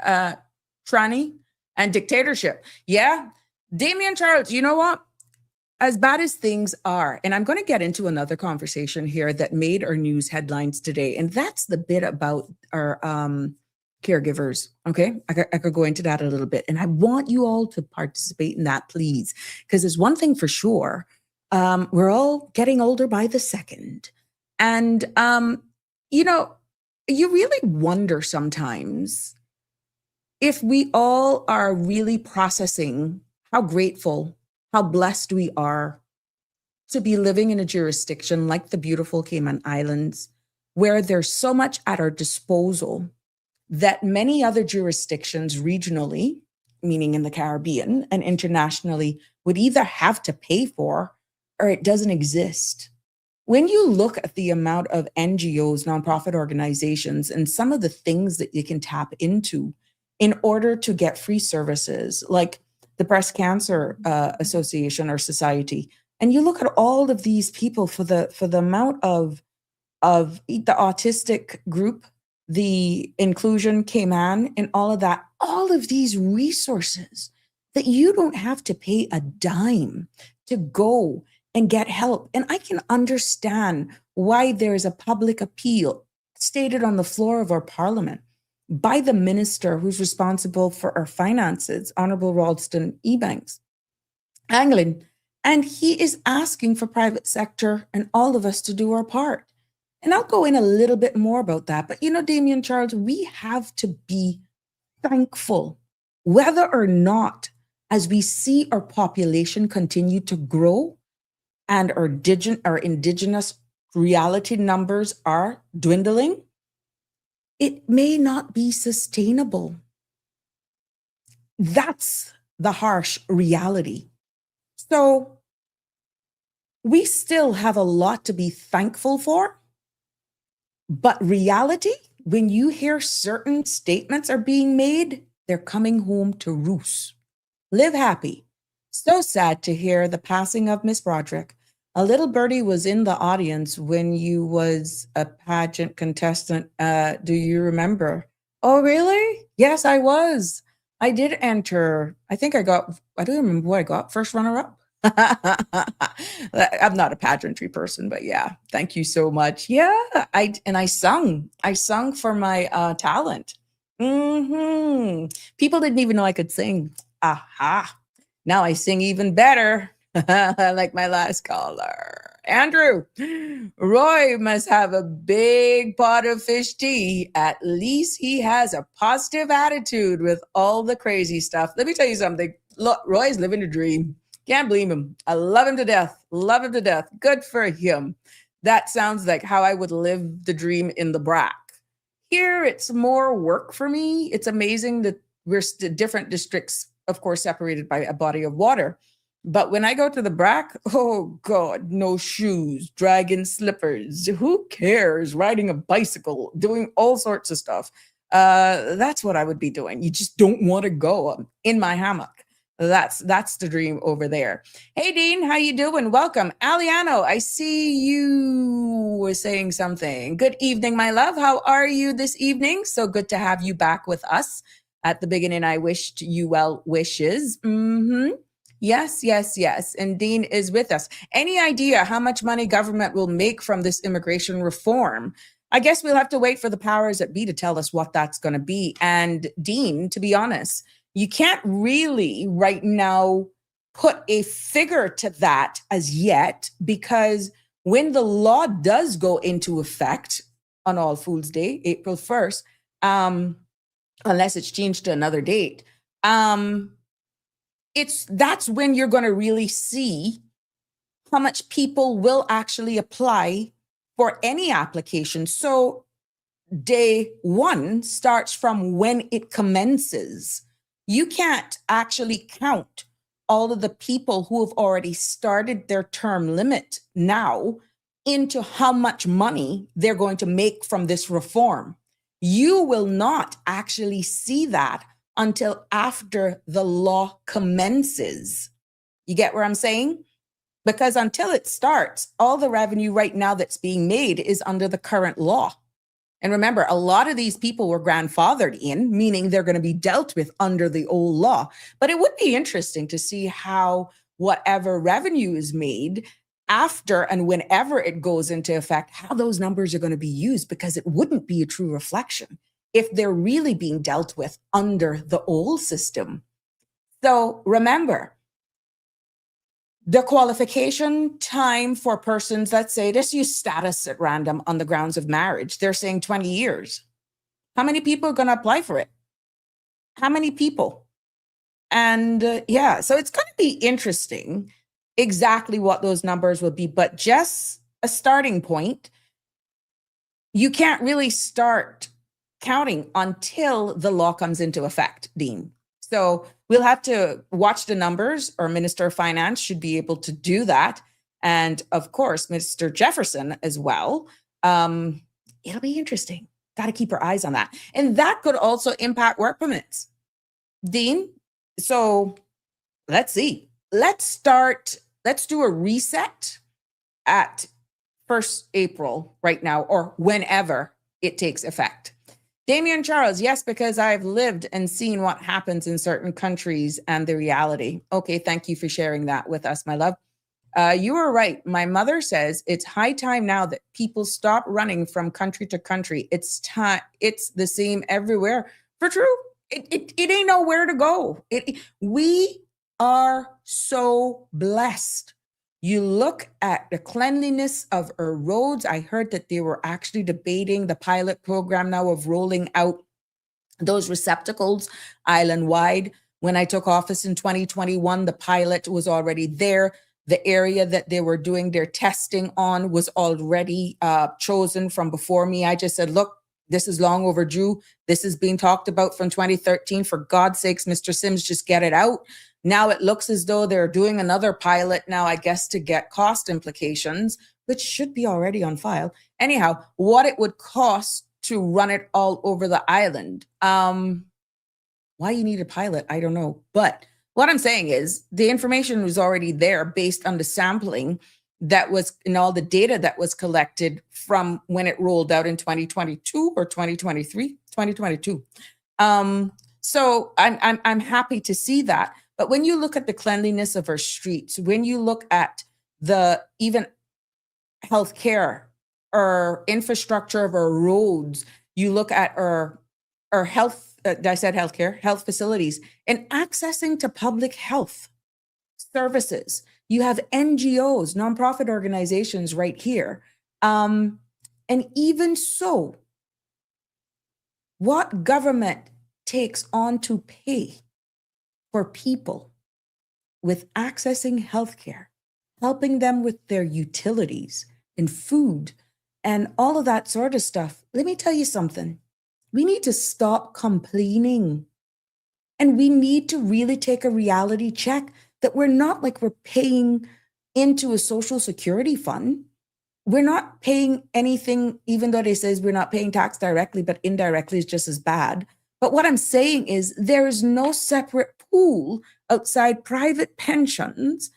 dictatorship. Yeah. Damien Charles, you know what? as bad as things are, and I'm going to get into another conversation here that made our news headlines today, and that's the bit about our caregivers. Okay, I could go into that a little bit, and I want you all to participate in that, please, because there's one thing for sure: we're all getting older by the second, and you know, you really wonder sometimes if we all are really processing how grateful, how blessed we are to be living in a jurisdiction like the beautiful Cayman Islands, where there's so much at our disposal that many other jurisdictions regionally, meaning in the Caribbean and internationally, would either have to pay for or it doesn't exist. When you look at the amount of NGOs, nonprofit organizations, and some of the things that you can tap into in order to get free services, like the Breast Cancer Association or Society, and you look at all of these people for the amount of the autistic group, the inclusion Cayman, and all of these resources that you don't have to pay a dime to go and get help. And I can understand why there's a public appeal stated on the floor of our parliament by the minister who's responsible for our finances, Honorable Ralston Ebanks Anglin, and he is asking for private sector and all of us to do our part. And I'll go in a little bit more about that. But Damien Charles, we have to be thankful, whether or not, as we see our population continue to grow and our indigenous reality numbers are dwindling, it may not be sustainable. That's the harsh reality. So we still have a lot to be thankful for. But reality, when you hear certain statements are being made, they're coming home to roost. Live happy. So sad to hear the passing of Miss Broderick. A little birdie was in the audience when you was a pageant contestant. Do you remember? Oh, really? Yes, I was. I did enter. I don't remember what I got. First runner-up. I'm not a pageantry person, but yeah, thank you so much. Yeah, I sung. I sung for my talent. People didn't even know I could sing. Aha. Now I sing even better. Like my last caller. Andrew, Roy must have a big pot of fish tea. At least he has a positive attitude with all the crazy stuff. Let me tell you something. Look, Roy's living a dream. Can't blame him. I love him to death. Love him to death. Good for him. That sounds like how I would live the dream in the BRAC. Here, it's more work for me. It's amazing that we're different districts, of course, separated by a body of water. But when I go to the BRAC, oh God, no shoes, dragging slippers. Who cares? Riding a bicycle, doing all sorts of stuff. That's what I would be doing. You just don't want to go in my hammock. That's the dream over there. Hey, Dean, how you doing? Welcome. Aliano, I see you were saying something. Good evening, my love. How are you this evening? So good to have you back with us. At the beginning, I wished you well wishes. Yes. And Dean is with us. Any idea how much money government will make from this immigration reform? I guess we'll have to wait for the powers that be to tell us what that's going to be. And Dean, to be honest, you can't really right now put a figure to that as yet, because when the law does go into effect on All Fools Day, April 1st, unless it's changed to another date, that's when you're going to really see how much people will actually apply for any application. So day one starts from when it commences. You can't actually count all of the people who have already started their term limit now into how much money they're going to make from this reform. You will not actually see that until after the law commences. You get where I'm saying? Because until it starts, all the revenue right now that's being made is under the current law. And remember, a lot of these people were grandfathered in, meaning they're going to be dealt with under the old law. But it would be interesting to see how whatever revenue is made after and whenever it goes into effect, how those numbers are going to be used, because it wouldn't be a true reflection if they're really being dealt with under the old system. So remember, the qualification time for persons, let's say, let's use status at random on the grounds of marriage. They're saying 20 years. How many people are going to apply for it? How many people? And yeah, so it's going to be interesting exactly what those numbers will be, but just a starting point. You can't really start counting until the law comes into effect, Dean. So we'll have to watch the numbers, or Minister of Finance should be able to do that. And of course, Mr. Jefferson as well. It'll be interesting. Got to keep our eyes on that. And that could also impact work permits. Dean, so let's see. Let's do a reset at 1st April right now, or whenever it takes effect. Damian Charles, yes, because I've lived and seen what happens in certain countries and the reality. Okay, thank you for sharing that with us, my love. You are right. My mother says it's high time now that people stop running from country to country. It's time. It's the same everywhere. For true, it ain't nowhere to go. We are so blessed. You look at the cleanliness of our roads. I heard that they were actually debating the pilot program now of rolling out those receptacles island-wide. When I took office in 2021, the pilot was already there. The area that they were doing their testing on was already chosen from before me. I just said, look, this is long overdue. This is being talked about from 2013. For God's sakes, Mr. Sims, just get it out. Now it looks as though they're doing another pilot now, I guess, to get cost implications, which should be already on file. Anyhow, what it would cost to run it all over the island. Why you need a pilot, I don't know. But what I'm saying is the information was already there based on the sampling that was in all the data that was collected from when it rolled out in 2022 or 2023, 2022. So I'm happy to see that. But when you look at the cleanliness of our streets, when you look at the even healthcare or infrastructure of our roads, you look at our health, I said healthcare, health facilities, and accessing to public health services. You have NGOs, nonprofit organizations right here. And even so, what government takes on to pay for people with accessing healthcare, helping them with their utilities and food and all of that sort of stuff. Let me tell you something. We need to stop complaining. And we need to really take a reality check that we're not like we're paying into a social security fund. We're not paying anything, even though they says we're not paying tax directly, but indirectly is just as bad. But what I'm saying is there is no separate pool outside private pensions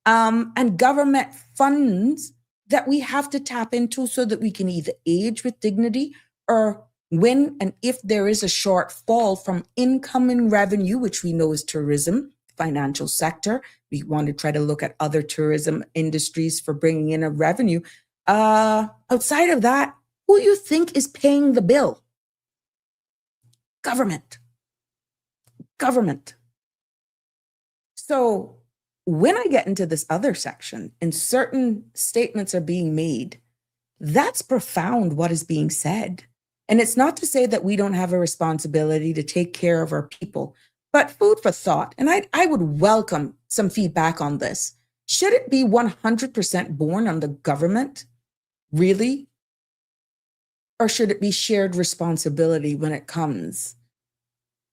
and government funds that we have to tap into so that we can either age with dignity, or when and if there is a shortfall from incoming revenue, which we know is tourism, financial sector. We want to try to look at other tourism industries for bringing in a revenue. Outside of that, who you think is paying the bill? Government. So when I get into this other section and certain statements are being made, that's profound what is being said. And it's not to say that we don't have a responsibility to take care of our people, but food for thought. And I would welcome some feedback on this. Should it be 100% borne on the government? Really? Or should it be shared responsibility when it comes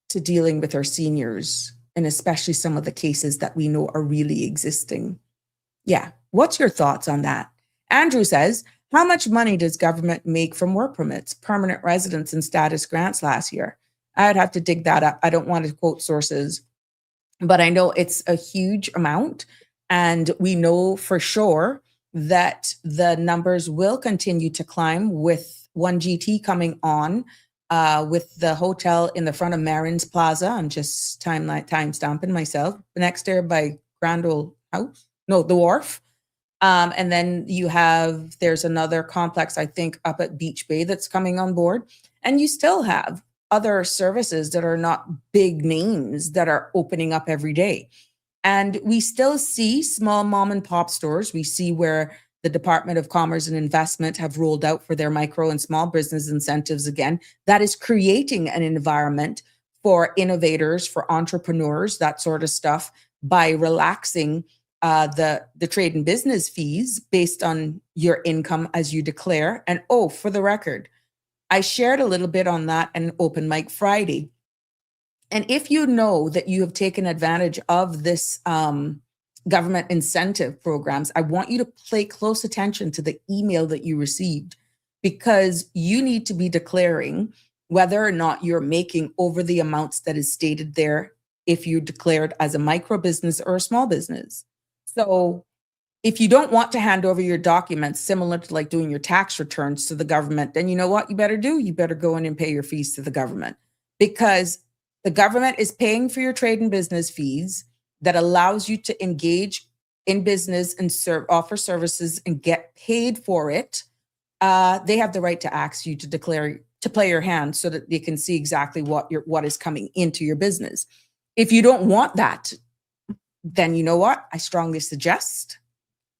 to dealing with our seniors, and especially some of the cases that we know are really existing? Yeah. What's your thoughts on that? Andrew says, how much money does government make from work permits, permanent residence, and status grants last year? I'd have to dig that up. I don't want to quote sources, but I know it's a huge amount. And we know for sure that the numbers will continue to climb with 1GT coming on, with the hotel in the front of Marin's Plaza. I'm just time stamping myself. Next there by Grand Ole House? No, the Wharf. And then there's another complex, I think, up at Beach Bay that's coming on board. And you still have other services that are not big names that are opening up every day. And we still see small mom and pop stores. We see where the Department of Commerce and Investment have rolled out for their micro and small business incentives again. That is creating an environment for innovators, for entrepreneurs, that sort of stuff, by relaxing the trade and business fees based on your income as you declare. And for the record, I shared a little bit on that in Open Mic Friday. And if you know that you have taken advantage of this government incentive programs, I want you to pay close attention to the email that you received, because you need to be declaring whether or not you're making over the amounts that is stated there if you declared as a micro business or a small business. So if you don't want to hand over your documents, similar to like doing your tax returns to the government, then you know what you better do? You better go in and pay your fees to the government, because the government is paying for your trade and business fees that allows you to engage in business and offer services and get paid for it. They have the right to ask you to declare, to play your hand so that they can see exactly what is coming into your business. If you don't want that, then you know what? I strongly suggest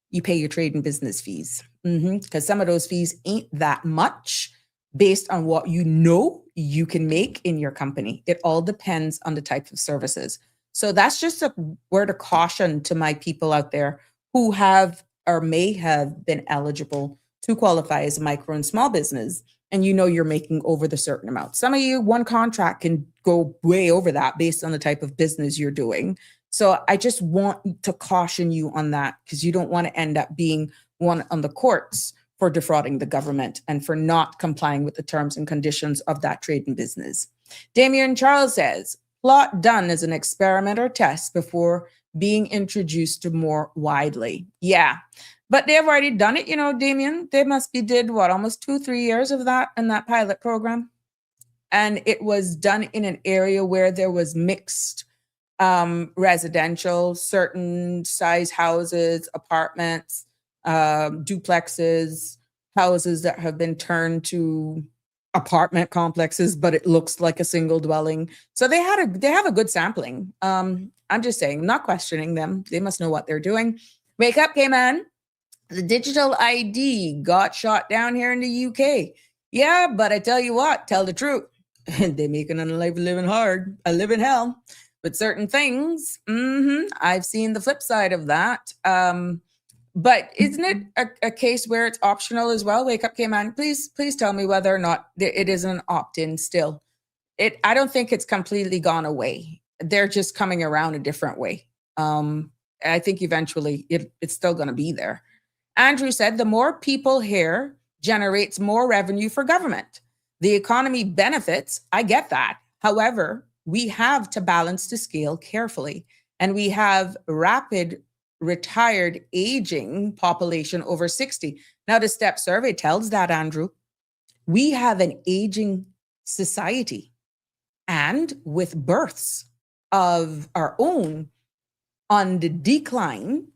you pay your trade and business fees, because some of those fees ain't that much based on what you know you can make in your company. It all depends on the type of services. So that's just a word of caution to my people out there who have or may have been eligible to qualify as a micro and small business, and you know you're making over the certain amount. Some of you, one contract can go way over that based on the type of business you're doing. So I just want to caution you on that, because you don't want to end up being one on the courts for defrauding the government and for not complying with the terms and conditions of that trade and business. Damien Charles says, plot done as an experiment or test before being introduced to more widely. Yeah, but they've already done it, Damien. They must be did almost 2-3 years of that in that pilot program. And it was done in an area where there was mixed residential, certain size houses, apartments, duplexes, houses that have been turned to apartment complexes, but it looks like a single dwelling. So they have a good sampling. I'm just saying, not questioning them. They must know what they're doing. Wake up, Cayman. The digital ID got shot down here in the UK. Yeah, but I tell you what, tell the truth. They make an living hard, a living hell with certain things. I've seen the flip side of that. But isn't it a case where it's optional as well? Wake up, Cayman. Please tell me whether or not it is an opt-in still. I don't think it's completely gone away. They're just coming around a different way. I think eventually it's still going to be there. Andrew said, the more people here generates more revenue for government. The economy benefits. I get that. However, we have to balance the scale carefully. And we have rapid retired aging population over 60. Now, the STEP survey tells that, Andrew. We have an aging society. And with births of our own on the decline,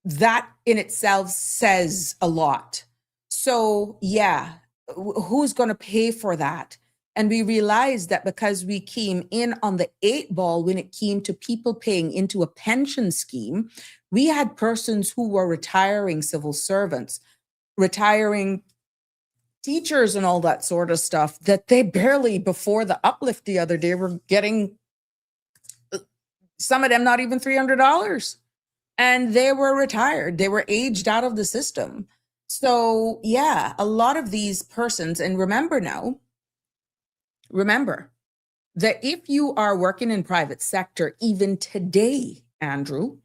that in itself says a lot. So, yeah, who's going to pay for that? And we realized that because we came in on the 8 ball when it came to people paying into a pension scheme, we had persons who were retiring civil servants, retiring teachers and all that sort of stuff, that they barely, before the uplift the other day, were getting, some of them not even $300. And they were retired. They were aged out of the system. So yeah, a lot of these persons, and remember that if you are working in private sector, even today, Andrew,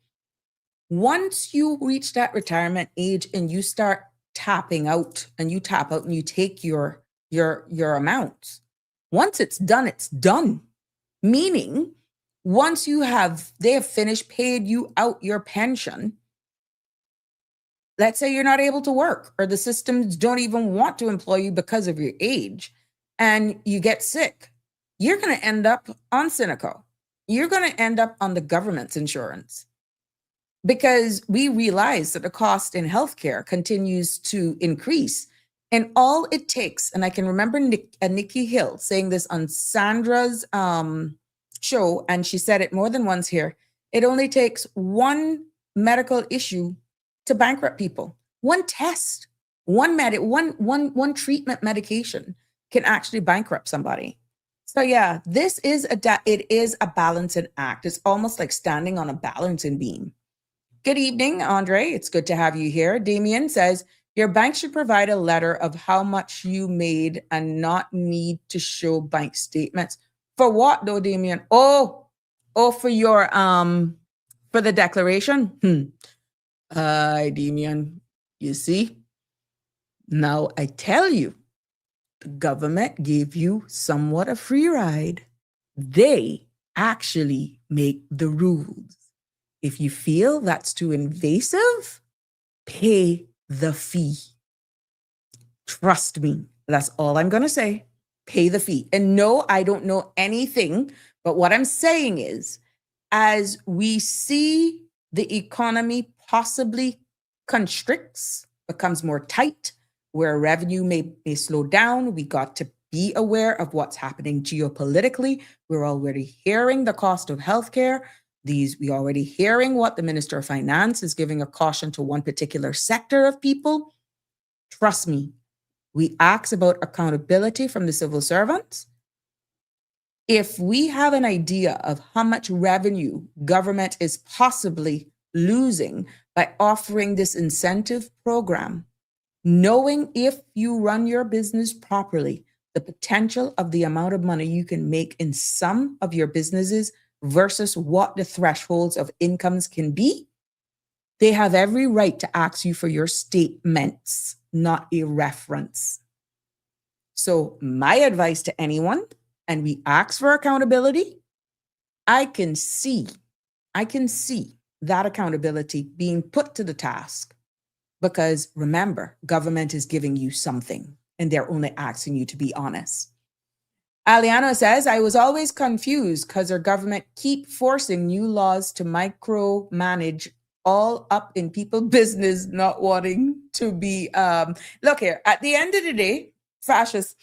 once you reach that retirement age and you start tapping out and you tap out and you take your amounts, once it's done. Meaning, once they have finished paid you out your pension, let's say you're not able to work or the systems don't even want to employ you because of your age, and you get sick, you're going to end up on Cineco. You're going to end up on the government's insurance. because we realize that the cost in healthcare continues to increase. And all it takes, and I can remember Nikki Hill saying this on Sandra's show, and she said it more than once here, it only takes one medical issue to bankrupt people. One test, one treatment medication can actually bankrupt somebody. So yeah, it is a balancing act. It's almost like standing on a balancing beam. Good evening, Andre. It's good to have you here. Damien says, your bank should provide a letter of how much you made and not need to show bank statements. For what though, Damien? Oh, for your for the declaration. Damien, you see? Now I tell you, the government gave you somewhat a free ride. They actually make the rules. If you feel that's too invasive, pay the fee. Trust me, that's all I'm going to say. Pay the fee. And no, I don't know anything, but what I'm saying is, as we see the economy possibly constricts, becomes more tight, where revenue may slow down, we got to be aware of what's happening geopolitically. We're already hearing the cost of healthcare. We're already hearing what the Minister of Finance is giving a caution to one particular sector of people. Trust me, we ask about accountability from the civil servants. If we have an idea of how much revenue government is possibly losing by offering this incentive program, knowing if you run your business properly, the potential of the amount of money you can make in some of your businesses versus what the thresholds of incomes can be, they have every right to ask you for your statements, not a reference. So my advice to anyone, and we ask for accountability, I can see that accountability being put to the task, because remember, government is giving you something and they're only asking you to be honest. Aliano says, I was always confused because our government keep forcing new laws to micromanage all up in people's business, not wanting to be, look here, at the end of the day, fascists,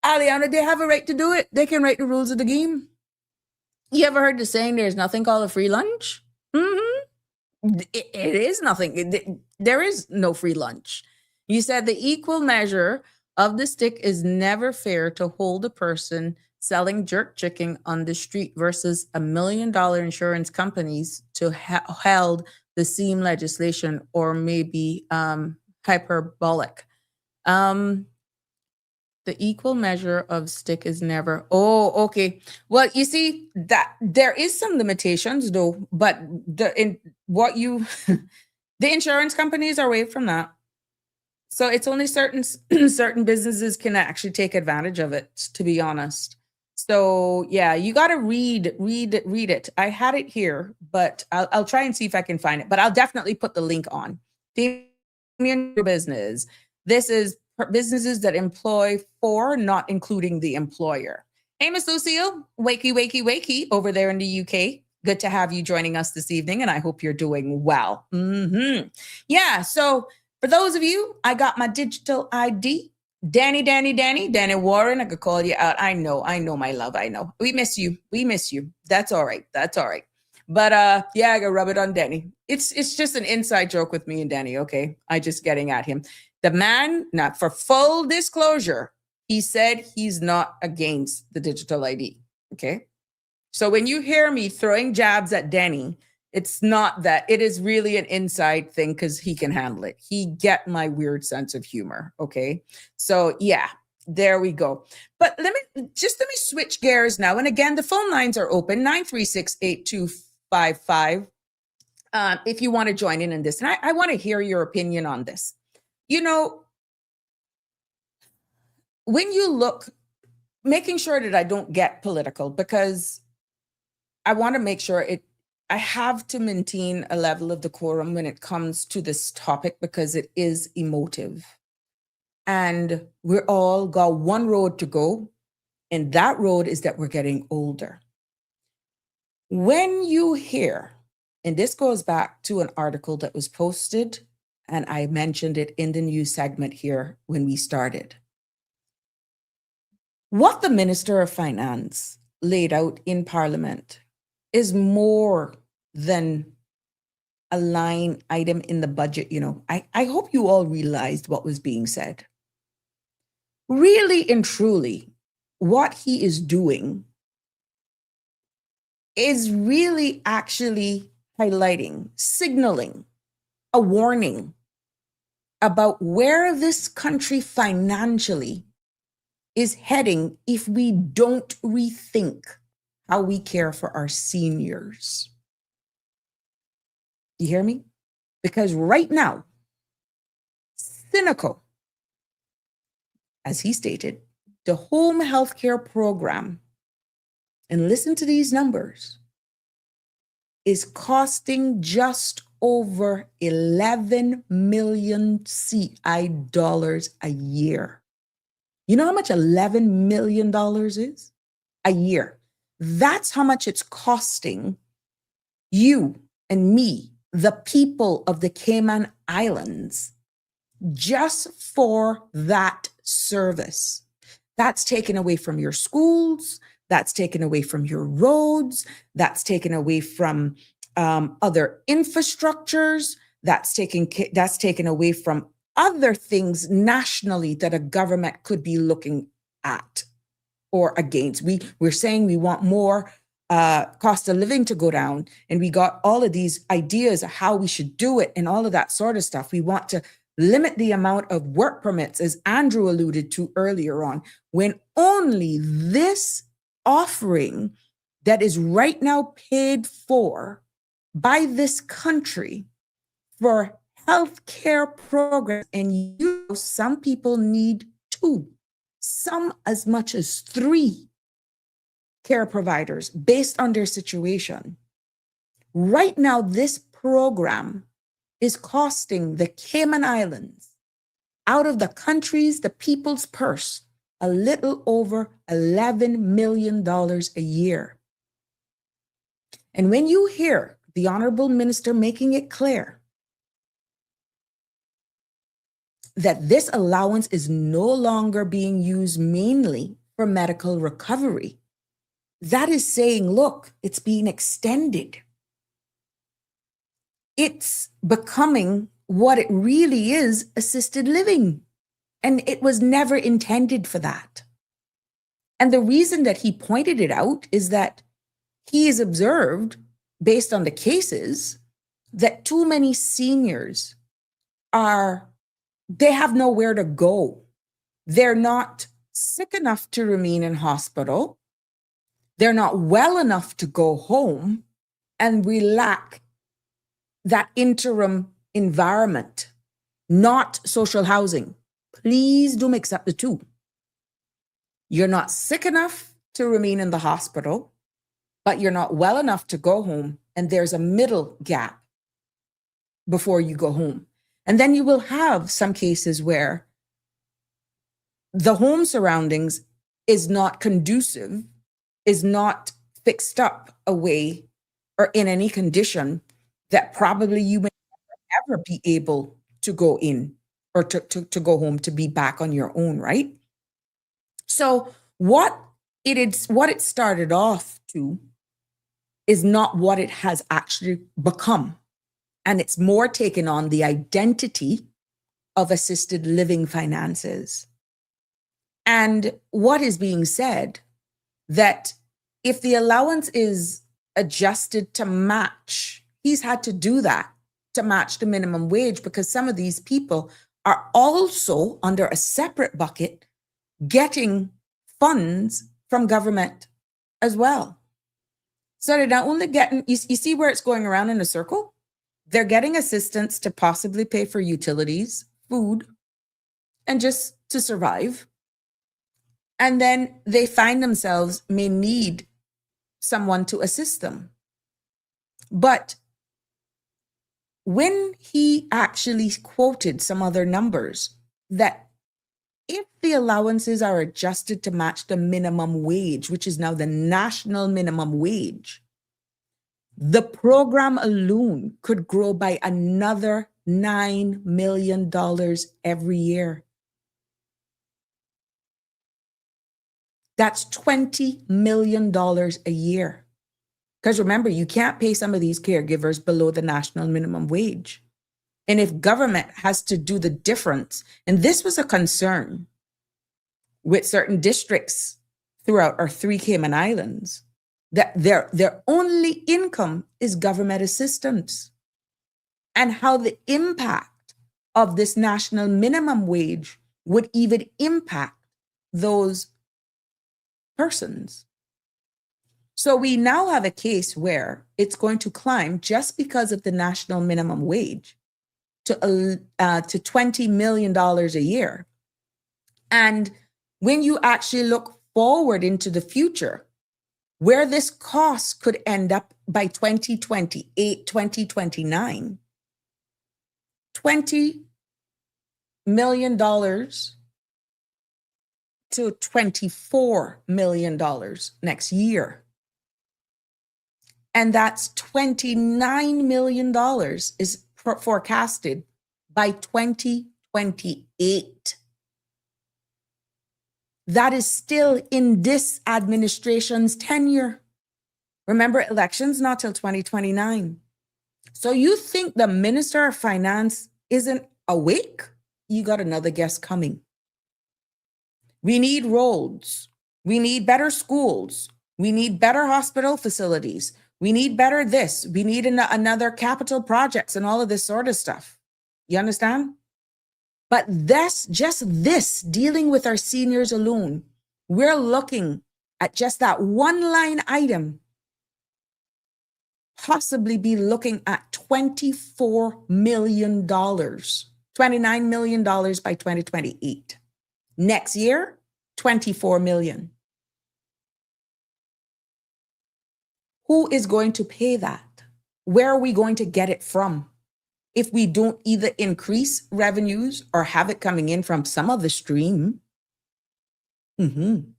Aliana, they have a right to do it. They can write the rules of the game. You ever heard the saying, there's nothing called a free lunch? It is nothing. There is no free lunch. You said the equal measure of the stick is never fair to hold a person selling jerk chicken on the street versus $1 million insurance companies to held the same legislation, or maybe hyperbolic. The equal measure of stick is never. Oh, okay. Well, you see that there is some limitations though, but the insurance companies are away from that. So it's only certain businesses can actually take advantage of it, to be honest. So yeah, you got to read it. I had it here, but I'll try and see if I can find it, but I'll definitely put the link on. Damien business. This is businesses that employ for, not including the employer. Hey, Miss Lucille, wakey over there in the UK. Good to have you joining us this evening, and I hope you're doing well. Yeah, so for those of you, I got my digital ID. Danny Warren, I could call you out. I know, my love, I know. We miss you. That's all right. But yeah, I gotta rub it on Danny. It's just an inside joke with me and Danny, okay? I just getting at him. The man, not for full disclosure, he said he's not against the digital ID, okay? So when you hear me throwing jabs at Danny, it's not that. It is really an inside thing because he can handle it. He get my weird sense of humor, okay? So yeah, there we go. But let me switch gears now. And again, the phone lines are open, 936-8255, if you want to join in this. And I want to hear your opinion on this. You know, when you look, making sure that I don't get political, because I want to make sure I have to maintain a level of decorum when it comes to this topic, because it is emotive. And we're all got one road to go, and that road is that we're getting older. When you hear And this goes back to an article that was posted, and I mentioned it in the news segment here when we started. What the Minister of Finance laid out in Parliament is more than a line item in the budget. I hope you all realized what was being said. Really and truly, what he is doing is really actually highlighting, signaling a warning about where this country financially is heading if we don't rethink how we care for our seniors. You hear me? Because right now, cynical, as he stated, the home health care program, and listen to these numbers, is costing just over 11 million CI dollars a year. You know how much $11 million is? A year. That's how much it's costing you and me, the people of the Cayman Islands, just for that service. That's taken away from your schools, that's taken away from your roads, that's taken away from other infrastructures, that's taken away from other things nationally that a government could be looking at or against. We're saying we want more cost of living to go down, and we got all of these ideas of how we should do it and all of that sort of stuff. We want to limit the amount of work permits, as Andrew alluded to earlier on, when only this offering that is right now paid for by this country for healthcare programs, and some people need 2, some as much as 3 care providers based on their situation. Right now, this program is costing the Cayman Islands, out of the country's, the people's purse, a little over $11 million a year. And when you hear the Honorable Minister making it clear that this allowance is no longer being used mainly for medical recovery, that is saying, look, it's being extended. It's becoming what it really is, assisted living. And it was never intended for that. And the reason that he pointed it out is that he has observed, based on the cases, that too many seniors they have nowhere to go. They're not sick enough to remain in hospital. They're not well enough to go home, and we lack that interim environment, not social housing. Please do mix up the two. You're not sick enough to remain in the hospital, but you're not well enough to go home, and there's a middle gap before you go home. And then you will have some cases where the home surroundings is not conducive, is not fixed up a way or in any condition that probably you may never be able to go in or to go home, to be back on your own, right? So what it started off to is not what it has actually become. And it's more taken on the identity of assisted living finances. And what is being said, that if the allowance is adjusted to match, he's had to do that to match the minimum wage, because some of these people are also under a separate bucket getting funds from government as well. So they're not only getting, you see where it's going around in a circle? They're getting assistance to possibly pay for utilities, food, and just to survive. And then they find themselves may need someone to assist them. But when he actually quoted some other numbers, that if the allowances are adjusted to match the minimum wage, which is now the national minimum wage, The program alone could grow by another $9 million every year. That's $20 million a year. Because remember, you can't pay some of these caregivers below the national minimum wage. And if government has to do the difference, and this was a concern with certain districts throughout our 3 Cayman Islands, that their only income is government assistance, and how the impact of this national minimum wage would even impact those persons. So we now have a case where it's going to climb just because of the national minimum wage to $20 million a year. And when you actually look forward into the future, where this cost could end up by 2028, 2029, $20 million to $24 million next year. And that's $29 million is forecasted by 2028. That is still in this administration's tenure. Remember, elections not till 2029. So you think the Minister of Finance isn't awake? You got another guest coming. We need roads. We need better schools. We need better hospital facilities. We need better this. We need another capital projects and all of this sort of stuff. You understand? But that's just this, dealing with our seniors alone. We're looking at just that one line item, possibly be looking at $24 million, $29 million by 2028. Next year, 24 million. Who is going to pay that? Where are we going to get it from? If we don't either increase revenues or have it coming in from some other stream. And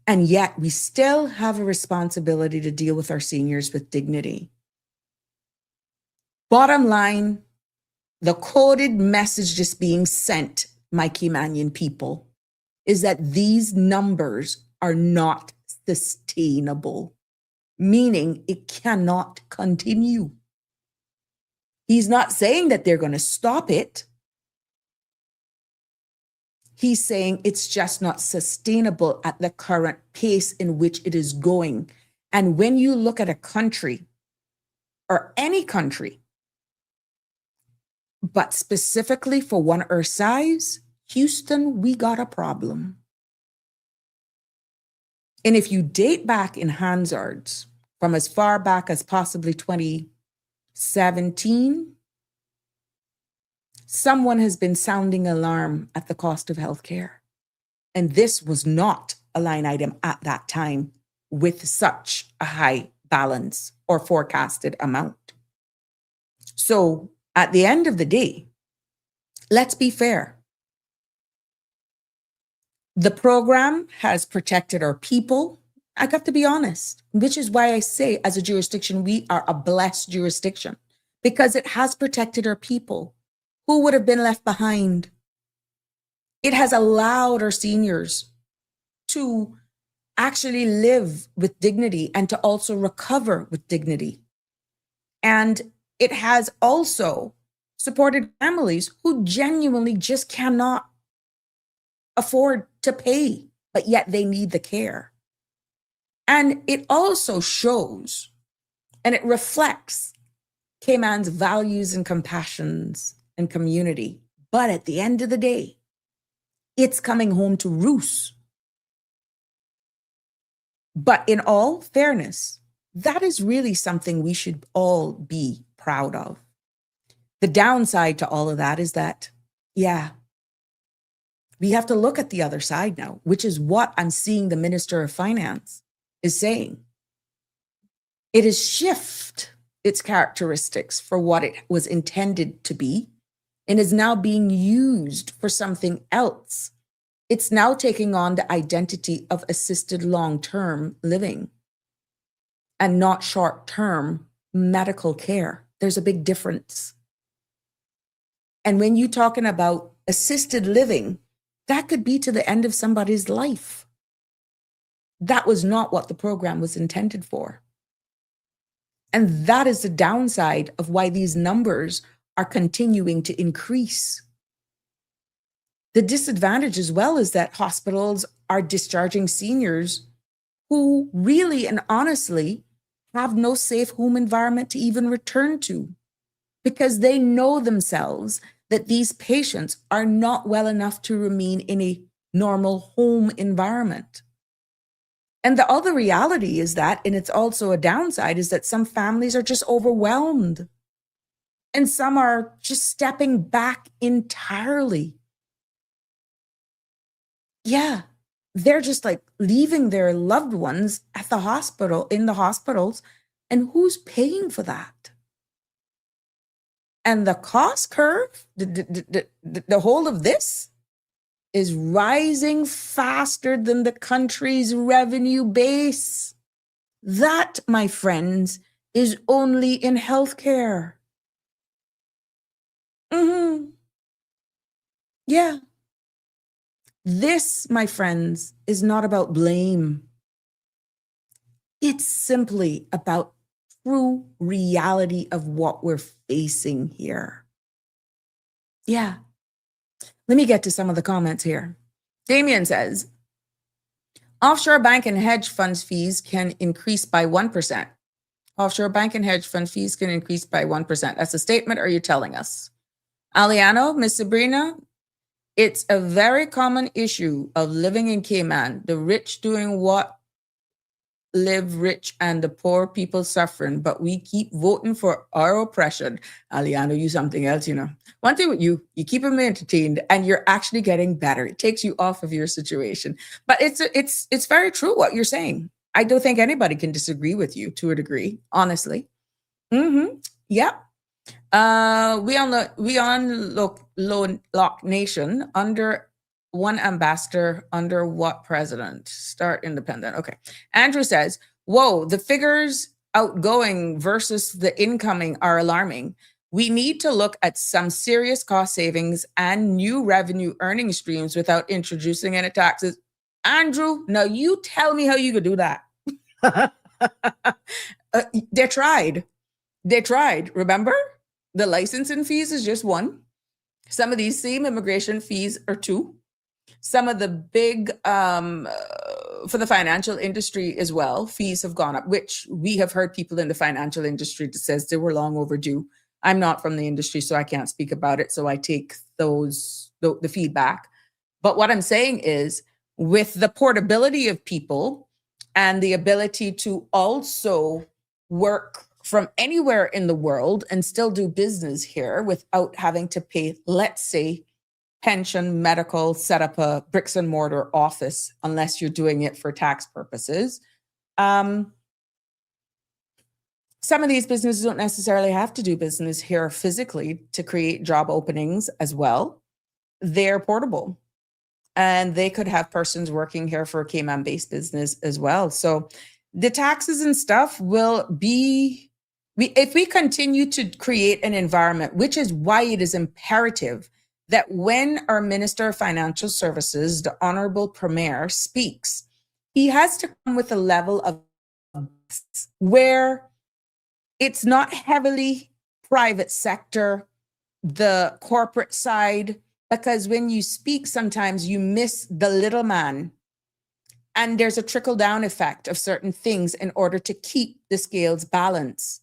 yet we still have a responsibility to deal with our seniors with dignity. Bottom line, the coded message just being sent, my Caymanian people, is that these numbers are not sustainable, meaning it cannot continue. He's not saying that they're going to stop it. He's saying it's just not sustainable at the current pace in which it is going. And when you look at a country, or any country, but specifically for one Earth size, Houston, we got a problem. And if you date back in Hansard's from as far back as possibly 2017, someone has been sounding alarm at the cost of healthcare. And this was not a line item at that time with such a high balance or forecasted amount. So at the end of the day, let's be fair. The program has protected our people. I got to be honest, which is why I say as a jurisdiction, we are a blessed jurisdiction because it has protected our people who would have been left behind. It has allowed our seniors to actually live with dignity and to also recover with dignity. And it has also supported families who genuinely just cannot afford to pay, but yet they need the care. And it also shows and it reflects Cayman's values and compassions and community. But at the end of the day, it's coming home to roost. But in all fairness, that is really something we should all be proud of. The downside to all of that is that, we have to look at the other side now, which is what I'm seeing the Minister of Finance is saying. It has shifted its characteristics for what it was intended to be and is now being used for something else. It's now taking on the identity of assisted long-term living. and not short-term medical care. There's a big difference. And when you're talking about assisted living, that could be to the end of somebody's life. That was not what the program was intended for. And that is the downside of why these numbers are continuing to increase. The disadvantage as well is that hospitals are discharging seniors who really and honestly have no safe home environment to even return to, because they know themselves that these patients are not well enough to remain in a normal home environment. And the other reality is that, and it's also a downside, is that some families are just overwhelmed and some are just stepping back entirely. Yeah, they're just like leaving their loved ones at the hospital, in the hospitals, and who's paying for that? And the cost curve, the whole of this is rising faster than the country's revenue base. That, my friends, is only in healthcare. Yeah. This, my friends, is not about blame. It's simply about true reality of what we're facing here. Yeah. Let me get to some of the comments here. Damien says, offshore bank and hedge funds fees can increase by 1%. Offshore bank and hedge fund fees can increase by 1%. That's a statement, or are you telling us? Aliano, Miss Sabrina, it's a very common issue of living in Cayman. The rich doing what live rich and the poor people suffering, but we keep voting for our oppression. Aliano, you something else, you know. One thing with you keep them entertained and you're actually getting better. It takes you off of your situation. But it's very true what you're saying. I don't think anybody can disagree with you to a degree, honestly. Yep. We on Lock Nation under one ambassador under what president? Start independent. Okay. Andrew says, whoa, the figures outgoing versus the incoming are alarming. We need to look at some serious cost savings and new revenue earning streams without introducing any taxes. Andrew, now you tell me how you could do that. They tried. Remember? The licensing fees is just one. Some of these same immigration fees are two. Some of the big, for the financial industry as well, fees have gone up, which we have heard people in the financial industry that says they were long overdue. I'm not from the industry, so I can't speak about it. So I take the feedback. But what I'm saying is, with the portability of people and the ability to also work from anywhere in the world and still do business here without having to pay, let's say, pension, medical, set up a bricks and mortar office, unless you're doing it for tax purposes. Some of these businesses don't necessarily have to do business here physically to create job openings as well. They're portable and they could have persons working here for a Cayman-based business as well. So the taxes and stuff will be, if we continue to create an environment, which is why it is imperative that when our Minister of Financial Services, the Honorable Premier, speaks, he has to come with a level of where it's not heavily private sector, the corporate side, because when you speak, sometimes you miss the little man. And there's a trickle-down effect of certain things in order to keep the scales balanced.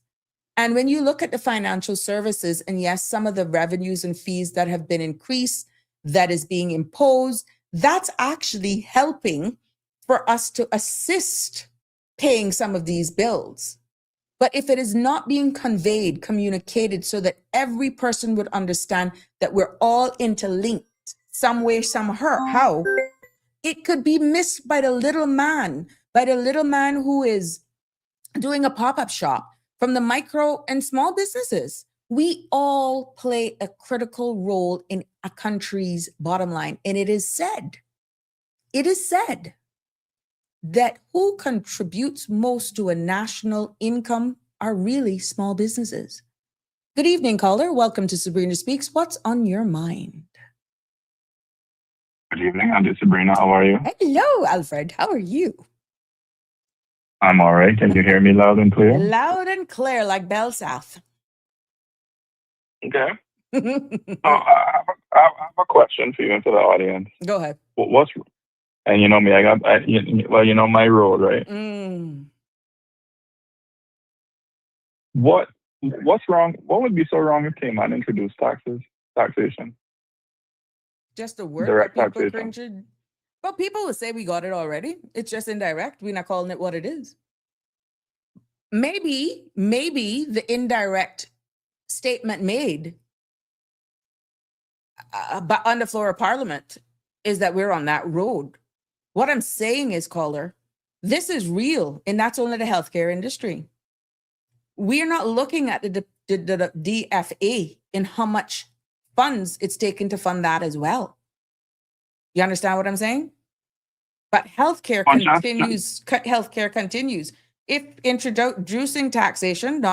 And when you look at the financial services, and yes, some of the revenues and fees that have been increased, that is being imposed, that's actually helping for us to assist paying some of these bills. But if it is not being conveyed, communicated, so that every person would understand that we're all interlinked some way, somehow, it could be missed by the little man who is doing a pop-up shop, from the micro and small businesses. We all play a critical role in a country's bottom line. And it is said that who contributes most to a national income are really small businesses. Good evening, caller. Welcome to Sabrina Speaks. What's on your mind? Good evening, Auntie Sabrina. How are you? Hello, Alfred. How are you? I'm all right. Can you hear me loud and clear? Loud and clear like Bell South. Okay. I have a question for you and for the audience. Go ahead. What's and you know me, you know my role, right? What's wrong? What would be so wrong if Cayman introduced taxation? Just a word Direct that people taxation. cringe. But people would say we got it already. It's just indirect. We're not calling it what it is. Maybe the indirect statement made on the floor of Parliament is that we're on that road. What I'm saying is, caller, this is real, and that's only the healthcare industry. We are not looking at the DFA and how much funds it's taken to fund that as well. You understand what I'm saying? But healthcare continues. Healthcare continues. If introducing taxation,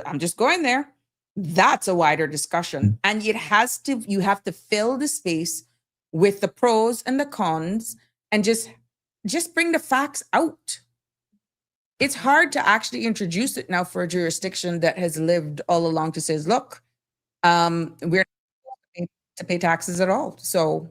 I'm just going there. That's a wider discussion, and you have to fill the space with the pros and the cons, and just bring the facts out. It's hard to actually introduce it now for a jurisdiction that has lived all along to say, look, we're not to pay taxes at all. So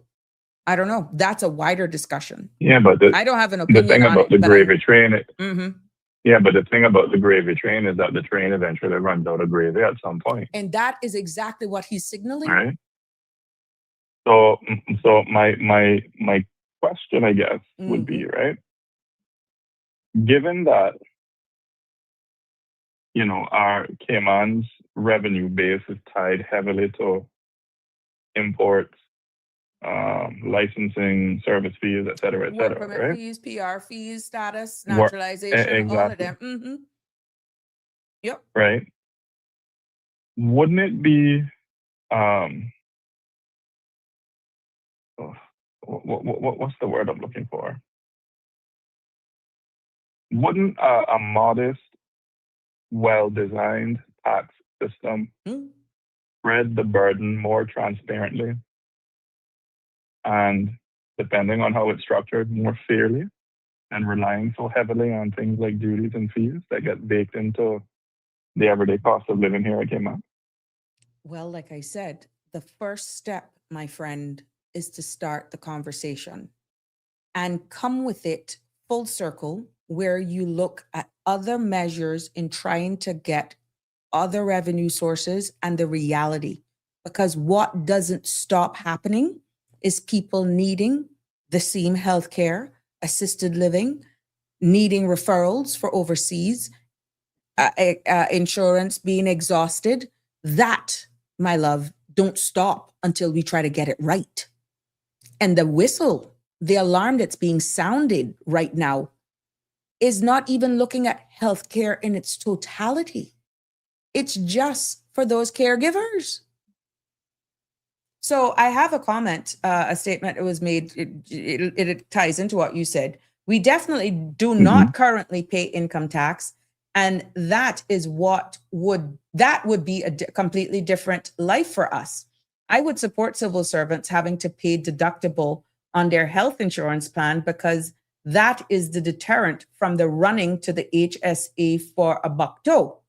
I don't know. That's a wider discussion. Yeah, but I don't have an opinion. The thing about the gravy train, mm-hmm. Yeah, but the thing about the gravy train is that the train eventually runs out of gravy at some point. And that is exactly what he's signaling. Right. So my question, I guess, would be, right? Given that, you know, our Cayman's revenue base is tied heavily to imports, licensing, service fees, et cetera, Work permit right? fees, PR fees, status, naturalization, exactly. all of them. Mm-hmm. Yep. Right. Wouldn't it be what's the word I'm looking for? Wouldn't a modest, well-designed tax system spread the burden more transparently and, depending on how it's structured, more fairly, and relying so heavily on things like duties and fees that get baked into the everyday cost of living here at Cayman? Well, like I said, the first step, my friend, is to start the conversation and come with it full circle, where you look at other measures in trying to get other revenue sources and the reality. Because what doesn't stop happening is people needing the same healthcare, assisted living, needing referrals for overseas, insurance being exhausted. That, my love, don't stop until we try to get it right. And the whistle, the alarm that's being sounded right now, is not even looking at healthcare in its totality. It's just for those caregivers. So I have a comment, a statement that was made. It ties into what you said. We definitely do not currently pay income tax. And that is what would be a completely different life for us. I would support civil servants having to pay deductible on their health insurance plan, because that is the deterrent from the running to the HSA for a buck dough.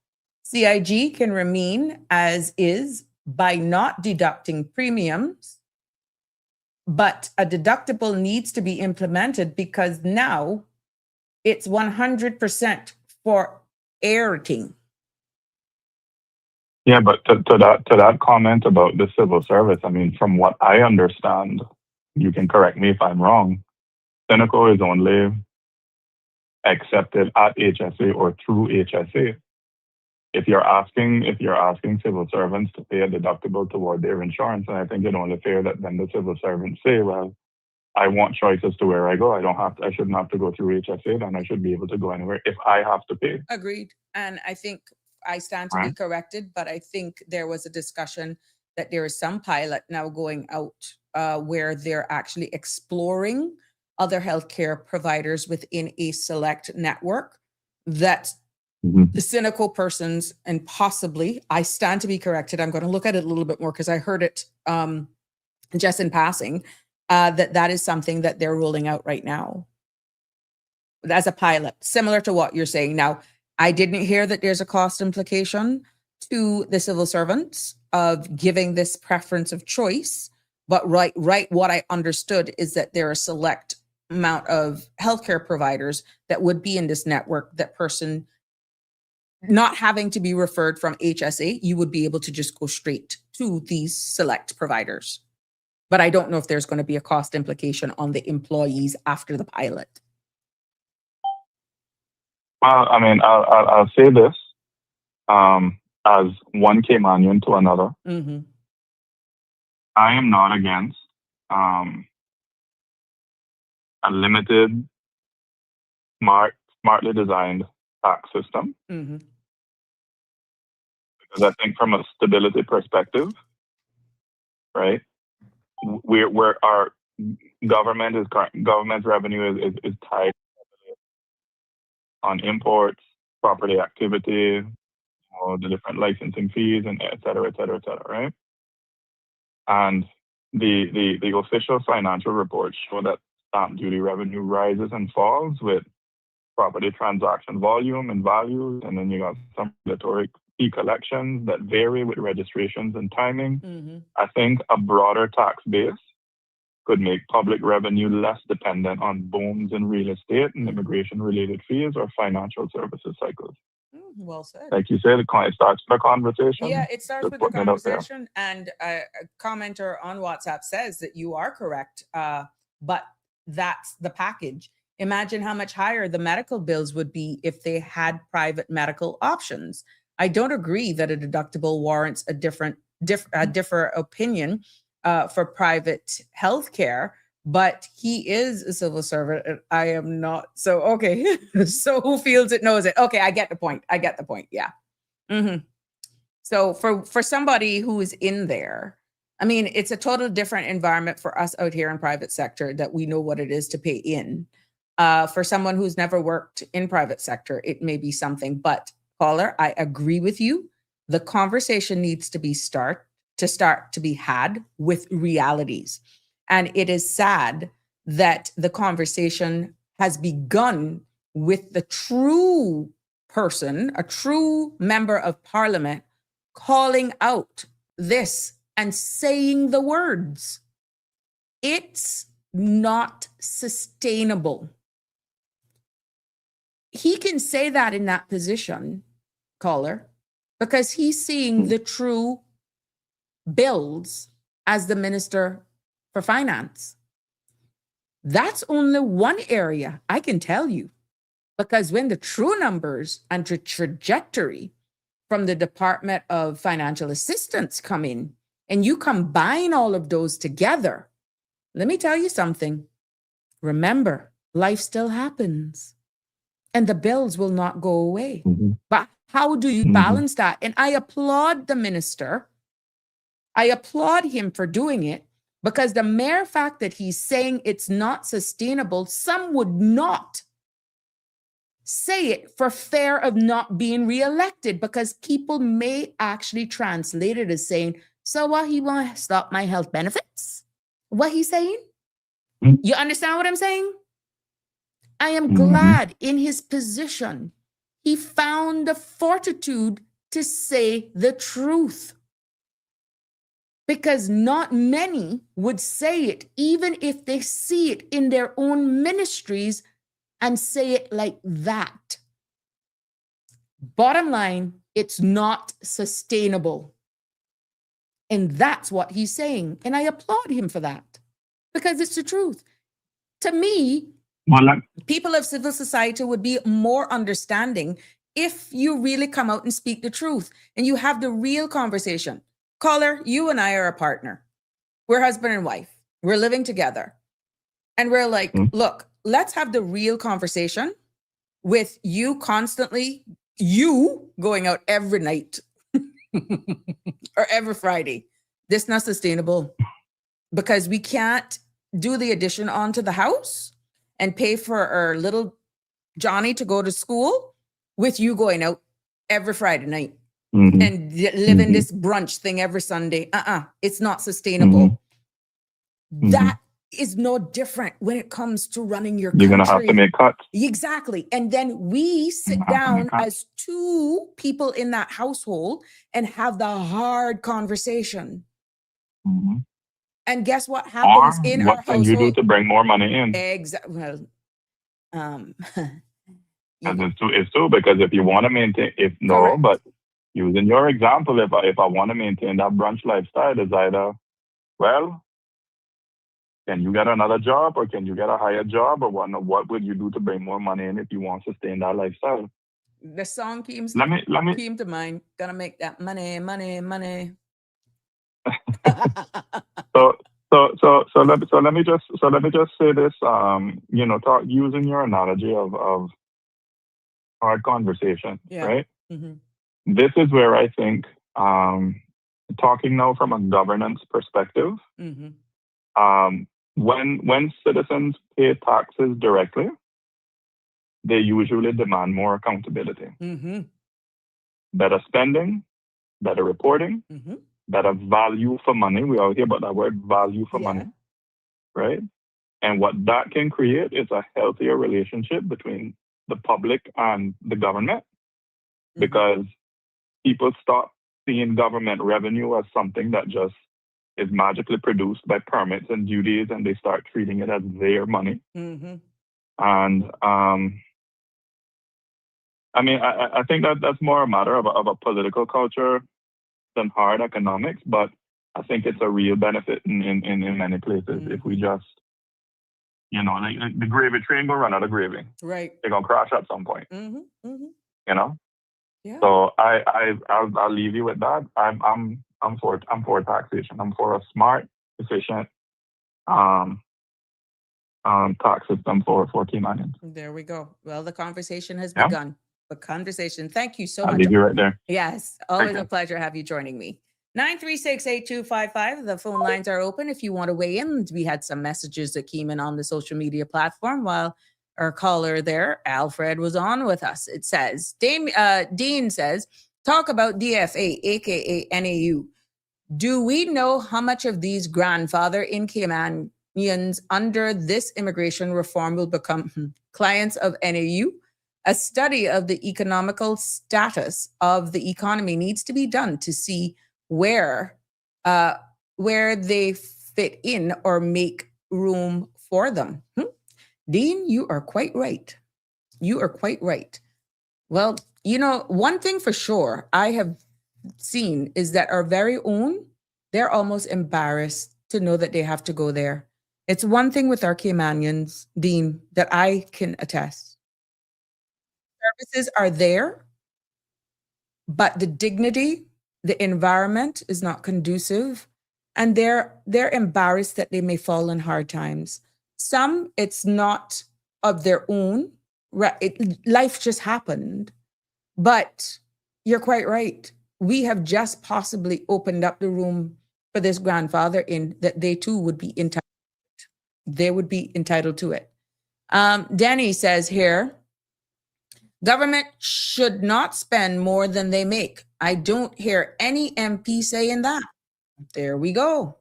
CIG can remain as is by not deducting premiums, but a deductible needs to be implemented, because now it's 100% for everything. Yeah, but to that comment about the civil service, I mean, from what I understand, you can correct me if I'm wrong, Seneco is only accepted at HSA or through HSA. If you're asking civil servants to pay a deductible toward their insurance, and I think it's only fair that then the civil servants say, well, I want choice as to where I go. I shouldn't have to go through HSA, then I should be able to go anywhere if I have to pay. Agreed. And I think I stand to be corrected, but I think there was a discussion that there is some pilot now going out where they're actually exploring other healthcare providers within a select network that the cynical persons, and possibly, I stand to be corrected, I'm going to look at it a little bit more because I heard it just in passing, that is something that they're rolling out right now as a pilot, similar to what you're saying. Now, I didn't hear that there's a cost implication to the civil servants of giving this preference of choice, but right, what I understood is that there are a select amount of healthcare providers that would be in this network, that person not having to be referred from HSA, you would be able to just go straight to these select providers. But I don't know if there's going to be a cost implication on the employees after the pilot. Well, I mean, I'll say this as one Caymanian to another. Mm-hmm. I am not against a limited, smartly designed tax system. Mm-hmm. Because I think from a stability perspective, right, where our government's revenue is tied on imports, property activity, the different licensing fees, and et cetera, right? And the official financial reports show that stamp duty revenue rises and falls with property transaction volume and values, and then you got some regulatory fee collections that vary with registrations and timing. Mm-hmm. I think a broader tax base could make public revenue less dependent on booms in real estate and immigration-related fees or financial services cycles. Well said. Like you said, it starts with a conversation. Yeah, it starts Just with the putting it out there. conversation, and a commenter on WhatsApp says that you are correct, but that's the package. Imagine how much higher the medical bills would be if they had private medical options. I don't agree that a deductible warrants a different opinion for private healthcare, but he is a civil servant and I am not. So, okay. So who feels it knows it. Okay, I get the point. Yeah. Mm-hmm. So for somebody who is in there, I mean, it's a total different environment for us out here in private sector that we know what it is to pay in. For someone who's never worked in private sector, it may be something, but caller, I agree with you. The conversation needs to start to be had with realities. And it is sad that the conversation has begun with the true person, a true member of parliament, calling out this and saying the words. It's not sustainable. He can say that in that position, caller, because he's seeing the true bills as the Minister for Finance. That's only one area I can tell you, because when the true numbers and the trajectory from the Department of Financial Assistance come in and you combine all of those together, let me tell you something. Remember, life still happens and the bills will not go away. Mm-hmm. But how do you balance that? And I applaud the minister. I applaud him for doing it, because the mere fact that he's saying it's not sustainable, some would not say it for fear of not being reelected, because people may actually translate it as saying, so what, he want to stop my health benefits? What he's saying? You understand what I'm saying? I am glad in his position, he found the fortitude to say the truth. Because not many would say it, even if they see it in their own ministries and say it like that. Bottom line, it's not sustainable. And that's what he's saying. And I applaud him for that, because it's the truth. To me, people of civil society would be more understanding if you really come out and speak the truth and you have the real conversation. Caller, you and I are a partner. We're husband and wife. We're living together. And we're like, look, let's have the real conversation with you constantly, you going out every night or every Friday. This is not sustainable, because we can't do the addition onto the house and pay for our little Johnny to go to school with you going out every Friday night and living this brunch thing every Sunday. It's not sustainable. That is no different when it comes to running your country. You're going to have to make cuts. Exactly. And then we sit down as two people in that household and have the hard conversation. And guess what happens in our household? What can you do to bring more money in? Exactly. Well, it's true, because if you want to maintain, but using your example, if I want to maintain that brunch lifestyle, it's either, well, can you get another job, or can you get a higher job, or what would you do to bring more money in if you want to sustain that lifestyle? The song came to mind. Gonna make that money. So let me just say this. Using your analogy of hard conversation, right? This is where I think, talking now from a governance perspective, when citizens pay taxes directly, they usually demand more accountability, better spending, better reporting, better value for money. We all hear about that word, value for money, right? And what that can create is a healthier relationship between the public and the government, because people stop seeing government revenue as something that just is magically produced by permits and duties, and they start treating it as their money. And I think that's more a matter of a political culture than hard economics, but I think it's a real benefit in many places. If we just, like the gravy train will run out of gravy. Right. They're gonna crash at some point. Yeah. So I'll leave you with that. I'm for taxation. I'm for a smart, efficient tax system for Caymanians. There we go. Well, the conversation has begun. The conversation. Thank you so much. I'll leave you right there. Yes, always a pleasure to have you joining me. 936-8255. The phone lines are open if you want to weigh in. We had some messages that came in on the social media platform while our caller there, Alfred, was on with us. It says, Dean says, talk about DFA, aka NAU. Do we know how much of these grandfather in Caymanians under this immigration reform will become clients of NAU? A study of the economical status of the economy needs to be done to see where they fit in or make room for them. Dean, you are quite right. You are quite right. Well, one thing for sure I have seen is that our very own, they're almost embarrassed to know that they have to go there. It's one thing with our Caymanians, Dean, that I can attest. Services are there, but the dignity, the environment is not conducive, and they're embarrassed that they may fall in hard times. Some, it's not of their own. Life just happened. But you're quite right. We have just possibly opened up the room for this grandfather in that they too would be entitled. They would be entitled to it. Danny says here, government should not spend more than they make. I don't hear any MP saying that. There we go.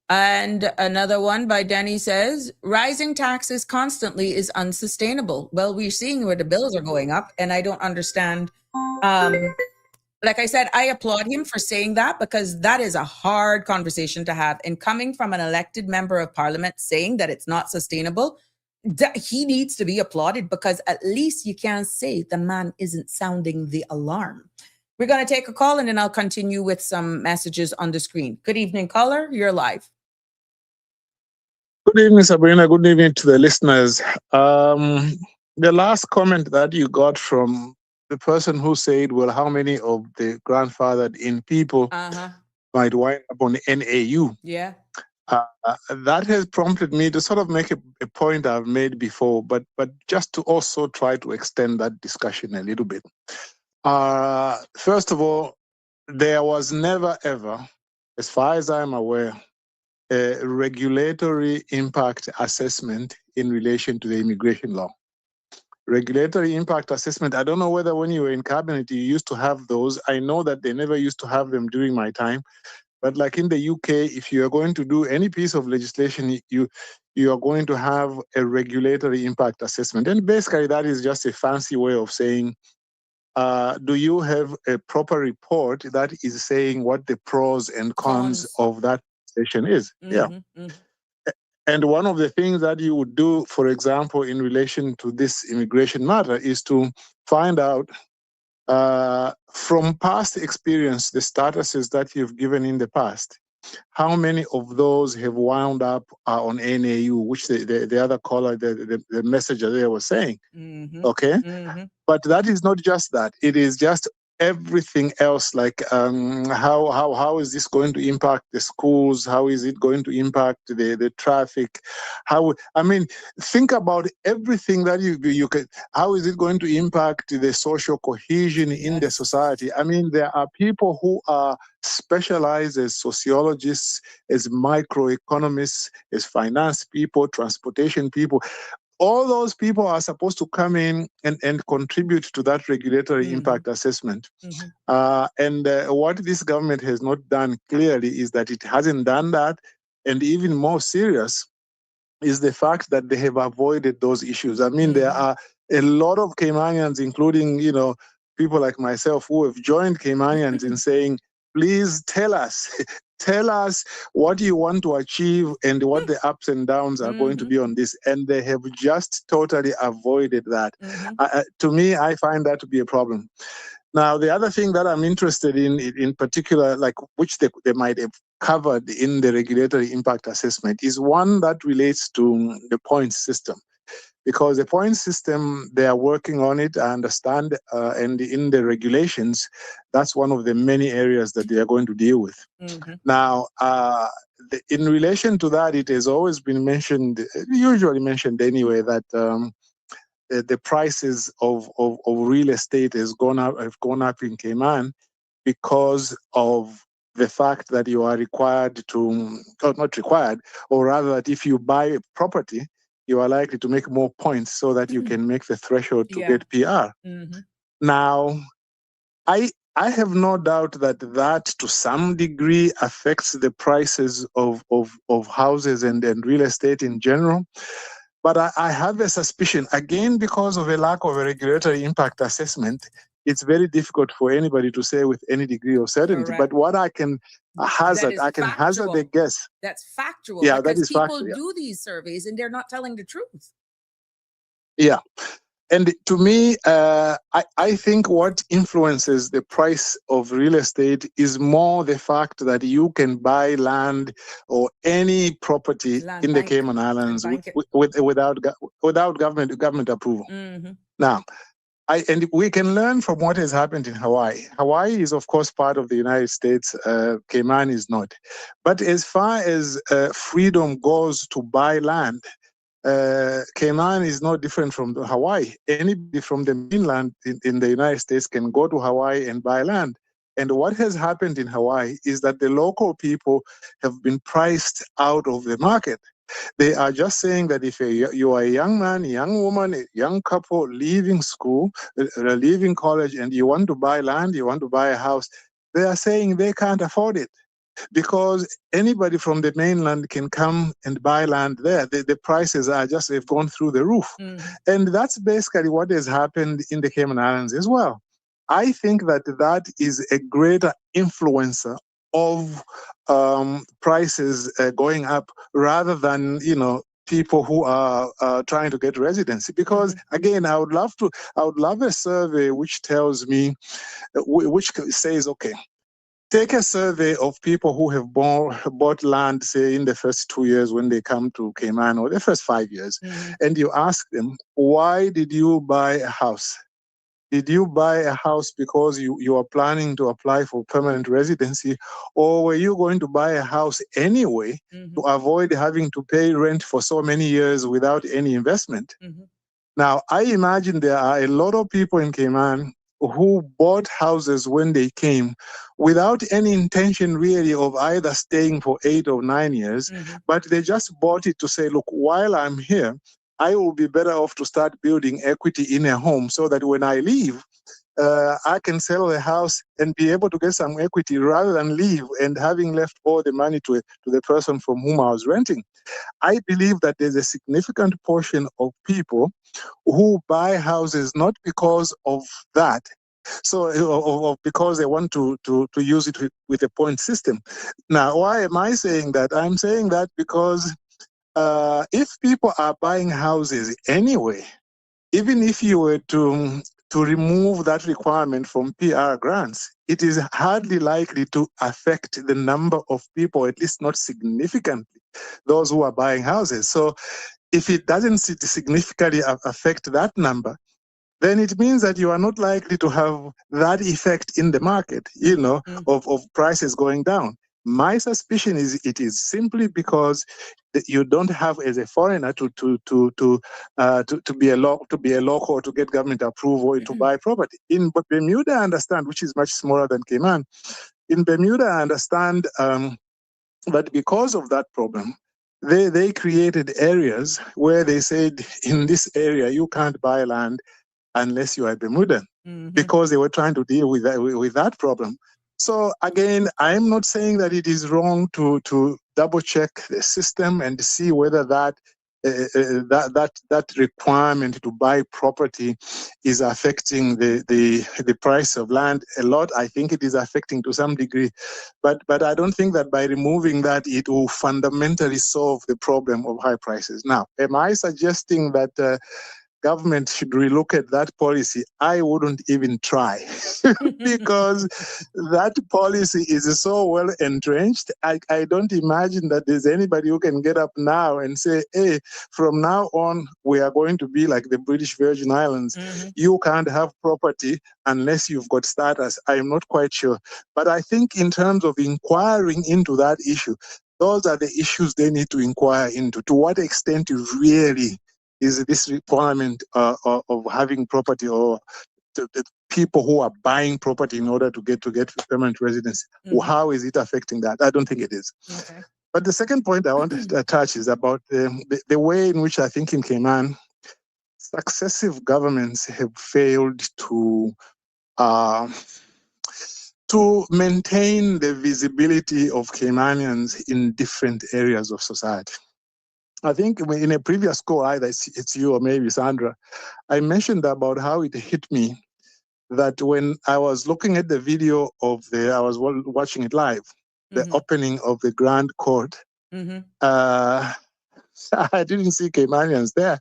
And another one by Danny says, rising taxes constantly is unsustainable. Well, we're seeing where the bills are going up, and I don't understand. Like I said, I applaud him for saying that, because that is a hard conversation to have. And coming from an elected member of parliament saying that it's not sustainable, he needs to be applauded, because at least you can say the man isn't sounding the alarm. We're going to take a call, and then I'll continue with some messages on the screen. Good evening, caller. You're live. Good evening, Sabrina. Good evening to the listeners. The last comment that you got from the person who said, well, how many of the grandfathered in people might wind up on the NAU? Yeah. That has prompted me to sort of make a point I've made before, but just to also try to extend that discussion a little bit. First of all, there was never, ever, as far as I'm aware, a regulatory impact assessment in relation to the immigration law. Regulatory impact assessment, I don't know whether when you were in cabinet you used to have those. I know that they never used to have them during my time. But like in the UK, if you are going to do any piece of legislation, you are going to have a regulatory impact assessment. And basically that is just a fancy way of saying, do you have a proper report that is saying what the pros and cons of that legislation is? Yeah. And one of the things that you would do, for example, in relation to this immigration matter is to find out from past experience, the statuses that you've given in the past, how many of those have wound up on NAU, which the other caller, the messenger there was saying, okay? But that is not just that. It is just everything else, like how is this going to impact the schools? How is it going to impact the traffic? Think about everything that you can. How is it going to impact the social cohesion in the society? I mean, there are people who are specialized as sociologists, as microeconomists, as finance people, transportation people. All those people are supposed to come in and contribute to that regulatory impact assessment. And what this government has not done clearly is that it hasn't done that. And even more serious is the fact that they have avoided those issues. I mean, there are a lot of Caymanians, including, people like myself who have joined Caymanians in saying, please tell us what you want to achieve and what the ups and downs are going to be on this. And they have just totally avoided that. To me, I find that to be a problem. Now, the other thing that I'm interested in particular, like which they might have covered in the regulatory impact assessment, is one that relates to the points system. Because the point system, they are working on it, I understand, and in the regulations, that's one of the many areas that they are going to deal with. Now, in relation to that, it has always been mentioned, usually mentioned anyway, that the prices of real estate have gone up in Cayman because of the fact that you are required to, or not required, or rather that if you buy a property, you are likely to make more points so that you can make the threshold to get PR. Now, I have no doubt that to some degree affects the prices of houses and real estate in general. But I have a suspicion, again, because of a lack of a regulatory impact assessment, it's very difficult for anybody to say with any degree of certainty. Correct. But what I can hazard a guess. That's factual. Yeah, because that is people factual. do these surveys and they're not telling the truth. Yeah. And to me, I think what influences the price of real estate is more the fact that you can buy land or any property in the Cayman Islands without government approval. Now, and we can learn from what has happened in Hawaii. Hawaii is, of course, part of the United States. Cayman is not. But as far as freedom goes to buy land, Cayman is no different from Hawaii. Anybody from the mainland in the United States can go to Hawaii and buy land. And what has happened in Hawaii is that the local people have been priced out of the market. They are just saying that if you are a young man, a young woman, a young couple leaving school, leaving college, and you want to buy land, you want to buy a house, they are saying they can't afford it. Because anybody from the mainland can come and buy land there. The prices are just, they've gone through the roof. And that's basically what has happened in the Cayman Islands as well. I think that is a greater influencer of prices going up rather than, people who are trying to get residency. Because again, I would love a survey which tells me, which says, okay, take a survey of people who have bought land, say, in the first 2 years when they come to Cayman, or the first 5 years, and you ask them, why did you buy a house? Did you buy a house because you are planning to apply for permanent residency, or were you going to buy a house anyway to avoid having to pay rent for so many years without any investment? Now, I imagine there are a lot of people in Cayman who bought houses when they came without any intention really of either staying for 8 or 9 years, but they just bought it to say, look, while I'm here, I will be better off to start building equity in a home so that when I leave, I can sell the house and be able to get some equity rather than leave and having left all the money to the person from whom I was renting. I believe that there's a significant portion of people who buy houses not because of that, because they want to use it with a point system. Now, why am I saying that? I'm saying that because if people are buying houses anyway, even if you were to remove that requirement from PR grants, it is hardly likely to affect the number of people, at least not significantly, those who are buying houses. So if it doesn't significantly affect that number, then it means that you are not likely to have that effect in the market, of prices going down. My suspicion is it is simply because you don't have, as a foreigner, to be a local, to get government approval to buy property. In Bermuda, I understand, which is much smaller than Cayman. In Bermuda, I understand that because of that problem, they created areas where they said, in this area you can't buy land unless you are Bermudan, because they were trying to deal with that problem. So again, I'm not saying that it is wrong to double check the system and see whether that requirement to buy property is affecting the price of land a lot. I think it is affecting to some degree, but I don't think that by removing that it will fundamentally solve the problem of high prices. Now, am I suggesting that government should relook at that policy? I wouldn't even try because that policy is so well entrenched. I don't imagine that there's anybody who can get up now and say, hey, from now on, we are going to be like the British Virgin Islands. You can't have property unless you've got status. I'm not quite sure. But I think in terms of inquiring into that issue, those are the issues they need to inquire into. To what extent really is this requirement of having property, or the people who are buying property in order to get permanent residency? How is it affecting that? I don't think it is. Okay. But the second point I want to touch is about the way in which I think in Cayman, successive governments have failed to maintain the visibility of Caymanians in different areas of society. I think in a previous call, either it's you or maybe Sandra, I mentioned about how it hit me that when I was looking at the video I was watching it live, the opening of the Grand Court, I didn't see Caymanians there.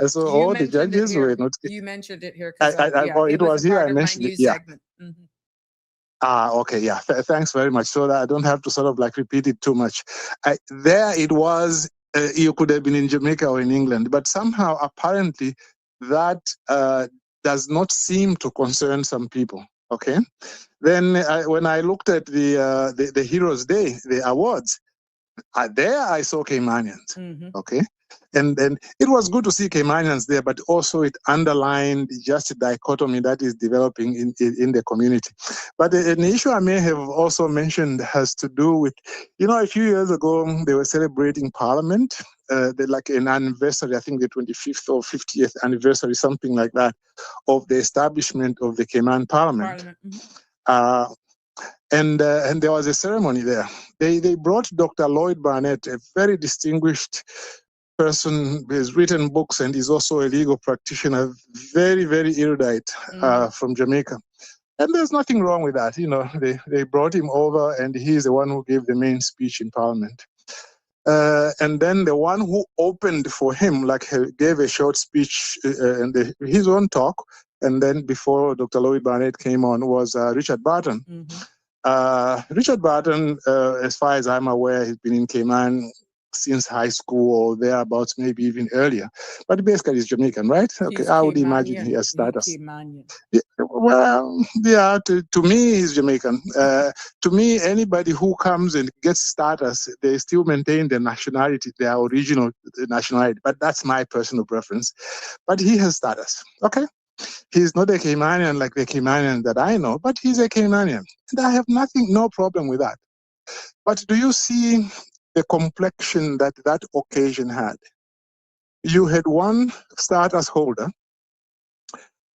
So all the judges were not. You mentioned it here. It was here. I mentioned it. Yeah. Segment. Okay, yeah. Thanks very much. So that I don't have to sort of like repeat it too much. There it was. You could have been in Jamaica or in England, but somehow apparently that does not seem to concern some people. Okay. Then when I looked at the Heroes Day, the awards, there I saw Caymanians. Okay. And it was good to see Caymanians there, but also it underlined just a dichotomy that is developing in the community. But an issue I may have also mentioned has to do with, a few years ago, they were celebrating Parliament, like an anniversary, I think the 25th or 50th anniversary, something like that, of the establishment of the Cayman Parliament. And there was a ceremony there. They brought Dr. Lloyd Barnett, a very distinguished person who has written books and is also a legal practitioner, very, very erudite, from Jamaica. And there's nothing wrong with that. They brought him over and he's the one who gave the main speech in Parliament. And then the one who opened for him, gave a short speech and his own talk. And then before Dr. Lloyd Barnett came on was Richard Barton. Richard Barton, as far as I'm aware, has been in Cayman since high school or thereabouts, maybe even earlier. But basically, he's Jamaican, right? Okay, I would imagine he has status. Yeah, well, yeah, to me, he's Jamaican. To me, anybody who comes and gets status, they still maintain their nationality, their original nationality. But that's my personal preference. But he has status, okay? He's not a Caymanian like the Caymanian that I know, but he's a Caymanian. And I have no problem with that. But do you see the complexion that occasion had? you had one status holder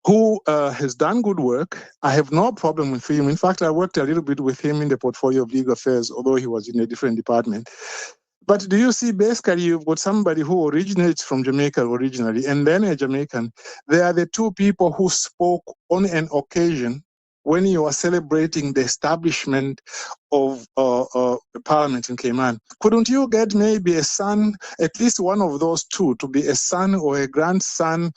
who has done good work. I have no problem with him. In fact, I worked a little bit with him in the portfolio of legal affairs, although he was in a different department. But do you see, basically, you've got somebody who originates from Jamaica originally, and then a Jamaican. They are the two people who spoke on an occasion when you are celebrating the establishment of Parliament in Cayman. Couldn't you get maybe a son, at least one of those two, to be a son or a grandson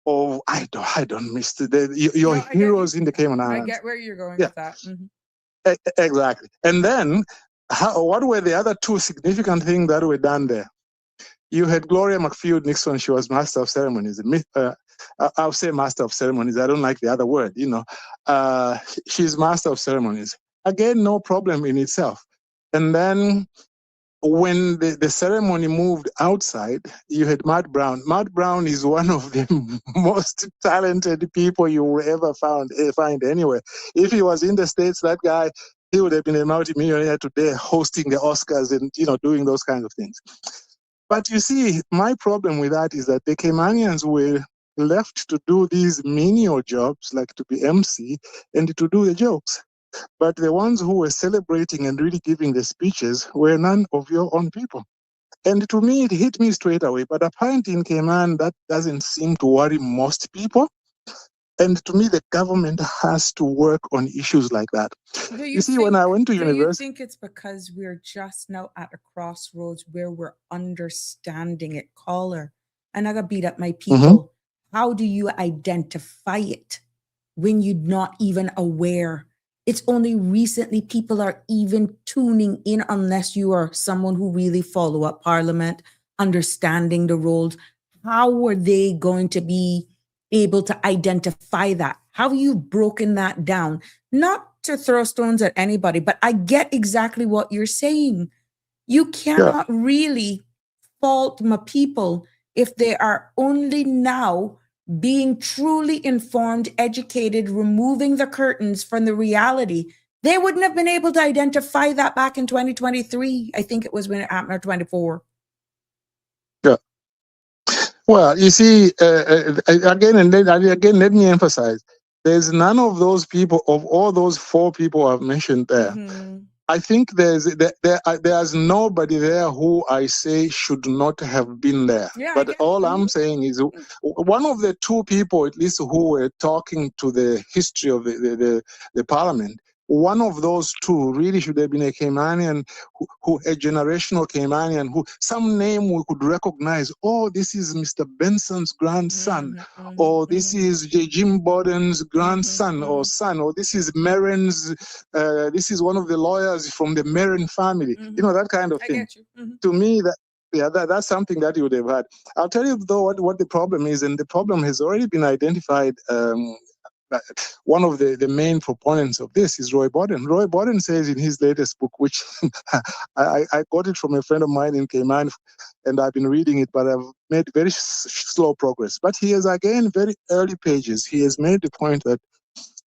of, I don't miss your No, I get heroes you. in the Cayman I Islands? get where you're going Yeah. with that. Mhm. Exactly. And then, what were the other two significant things that were done there? You had Gloria McField Nixon. She was Master of Ceremonies. I'll say Master of Ceremonies. I don't like the other word. She's Master of Ceremonies. Again, no problem in itself. And then when the ceremony moved outside, you had Matt Brown. Matt Brown is one of the most talented people you will ever find anywhere. If he was in the States, that guy, he would have been a multimillionaire today, hosting the Oscars and doing those kinds of things. But you see, my problem with that is that the Caymanians were left to do these menial jobs, like to be MC and to do the jokes. But the ones who were celebrating and really giving the speeches were none of your own people. And to me, it hit me straight away. But apparently in Cayman, that doesn't seem to worry most people. And to me, the government has to work on issues like that. You see, when I went to university... Do you think it's because we're just now at a crossroads where we're understanding it, caller? And I got beat up my people. How do you identify it when you're not even aware? It's only recently people are even tuning in, unless you are someone who really follow up Parliament, understanding the roles. How are they going to be able to identify that? How have you broken that down? Not to throw stones at anybody, but I get exactly what you're saying. You cannot really fault my people if they are only now being truly informed, educated, removing the curtains from the reality. They wouldn't have been able to identify that back in 2023. I think it was when it happened, or 24. Yeah. Well, you see, again, let me emphasize, there's none of those people, of all those four people I've mentioned there. I think there's nobody there who I say should not have been there. Yeah, but all I'm saying is one of the two people, at least, who were talking to the history of the Parliament, one of those two really should have been a Caymanian, a generational Caymanian, who some name we could recognize. Oh, this is Mr. Benson's grandson, or this is Jim Borden's grandson or son, or this is Merrin's. This is one of the lawyers from the Merrin family. That kind of thing. To me, that's something that you would have had. I'll tell you though what the problem is, and the problem has already been identified. One of the main proponents of this is Roy Borden. Roy Borden says in his latest book, which I got it from a friend of mine in Cayman, and I've been reading it, but I've made very slow progress. But he has, again, very early pages, he has made the point that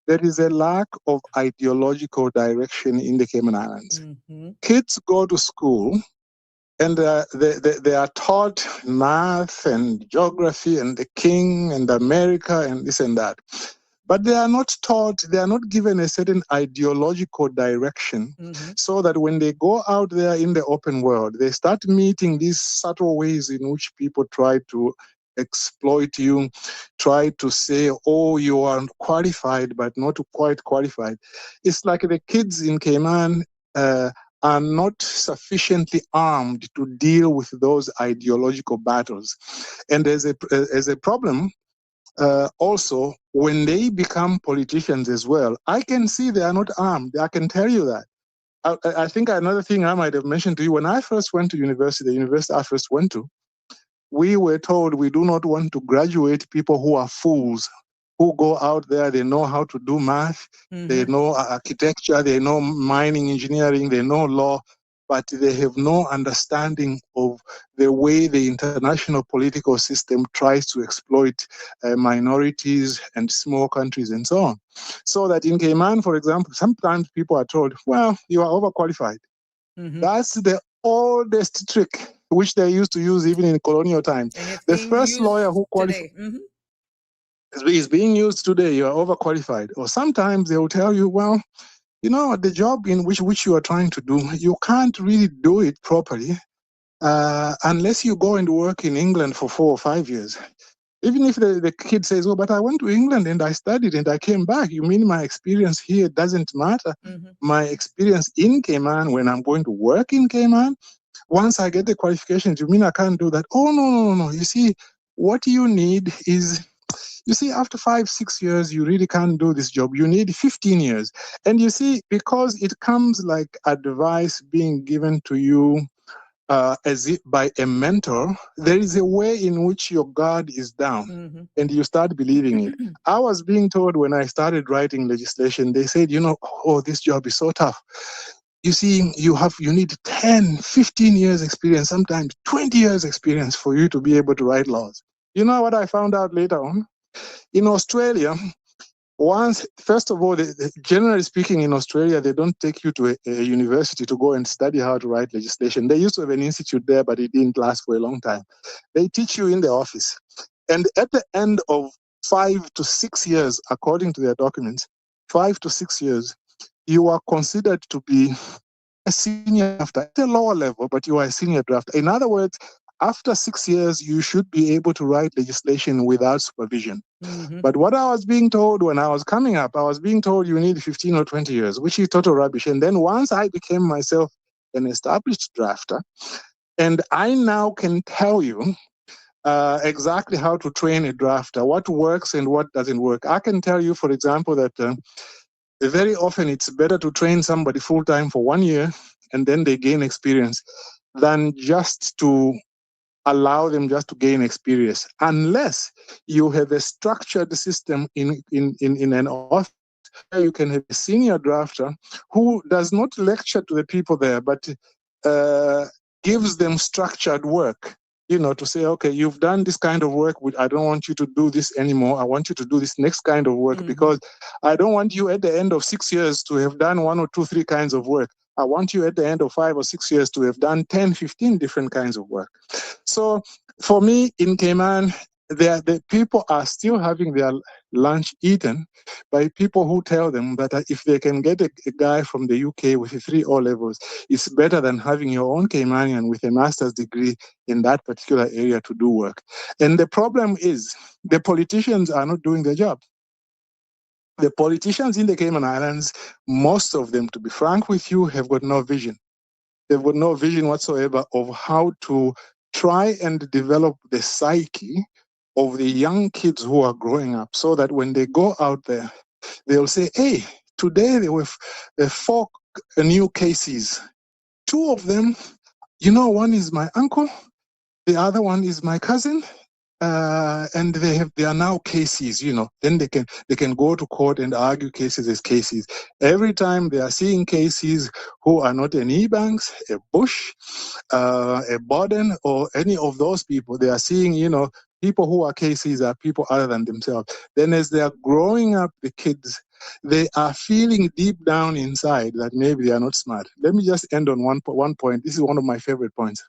there is a lack of ideological direction in the Cayman Islands. Kids go to school and they are taught math and geography and the king and America and this and that. But they are not taught, they are not given a certain ideological direction, so that when they go out there in the open world, they start meeting these subtle ways in which people try to exploit you, try to say, oh, you are qualified, but not quite qualified. It's like the kids in Cayman are not sufficiently armed to deal with those ideological battles. And there's a problem. Also, when they become politicians as well, I can see they are not armed. I can tell you that. I think another thing I might have mentioned to you, when I first went to university, the university I first went to, we were told we do not want to graduate people who are fools, who go out there, they know how to do math, they know architecture, they know mining engineering, they know law, but they have no understanding of the way the international political system tries to exploit minorities and small countries and so on. So that in Cayman, for example, sometimes people are told, well, you are overqualified. That's the oldest trick, which they used to use even in colonial times. And it's The being first lawyer used who qualified today. Mhm. is being used today. You are overqualified. Or sometimes they will tell you, well, you know, the job in which you are trying to do, you can't really do it properly unless you go and work in England for 4 or 5 years. Even if the kid says, oh, but I went to England and I studied and I came back, you mean my experience here doesn't matter? Mhm. My experience in Cayman, when I'm going to work in Cayman, once I get the qualifications, you mean I can't do that? Oh, no. You see, what you need is, you see, after 5, 6 years, you really can't do this job. You need 15 years. And you see, because it comes like advice being given to you as if by a mentor, there is a way in which your guard is down. Mhm. And you start believing it. I was being told when I started writing legislation, they said, you know, oh, this job is so tough. You see, you need 10, 15 years experience, sometimes 20 years experience for you to be able to write laws. You know what I found out later on? In Australia, first of all, generally speaking, in Australia, they don't take you to a university to go and study how to write legislation. They used to have an institute there, but it didn't last for a long time. They teach you in the office. And at the end of 5 to 6 years, according to their documents, 5 to 6 years, you are considered to be a senior drafter at a lower level, but you are a senior drafter. In other words, after 6 years, you should be able to write legislation without supervision. Mhm. But what I was being told when I was coming up, I was being told you need 15 or 20 years, which is total rubbish. And then once I became myself an established drafter, and I now can tell you exactly how to train a drafter, what works and what doesn't work. I can tell you, for example, that very often it's better to train somebody full-time for 1 year and then they gain experience than just to allow them just to gain experience, unless you have a structured system in an office where you can have a senior drafter who does not lecture to the people there, but gives them structured work. You know, to say, okay, you've done this kind of work. I don't want you to do this anymore. I want you to do this next kind of work because I don't want you at the end of 6 years to have done 1 or 2, 3 kinds of work. I want you at the end of 5 or 6 years to have done 10, 15 different kinds of work. So for me in Cayman, the people are still having their lunch eaten by people who tell them that if they can get a guy from the UK with 3 O levels, it's better than having your own Caymanian with a master's degree in that particular area to do work. And the problem is the politicians are not doing their job. The politicians in the Cayman Islands, most of them, to be frank with you, have got no vision. They've got no vision whatsoever of how to try and develop the psyche of the young kids who are growing up so that when they go out there, they'll say, hey, today there were 4 new cases. 2 of them, you know, one is my uncle, the other one is my cousin, and they are now cases, you know. Then they can go to court and argue cases as cases. Every time they are seeing cases who are not an Ebanks, a Bush, a Borden, or any of those people, they are seeing, you know, people who are cases are people other than themselves. Then as they are growing up, the kids, they are feeling deep down inside that maybe they are not smart. Let me just end on one point. This is one of my favorite points.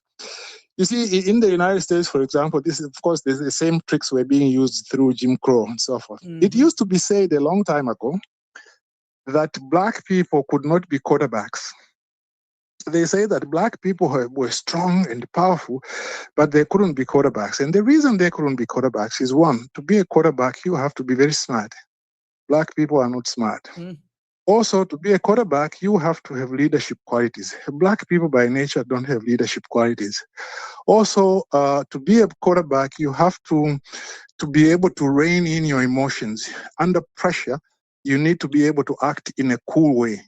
You see, in the United States, for example, this is, of course, there's the same tricks were being used through Jim Crow and so forth. It used to be said a long time ago that black people could not be quarterbacks. They say that black people were strong and powerful, but they couldn't be quarterbacks. And the reason they couldn't be quarterbacks is, one, to be a quarterback, you have to be very smart. Black people are not smart. Also, to be a quarterback, you have to have leadership qualities. Black people by nature don't have leadership qualities. Also, to be a quarterback, you have to be able to rein in your emotions. Under pressure, you need to be able to act in a cool way.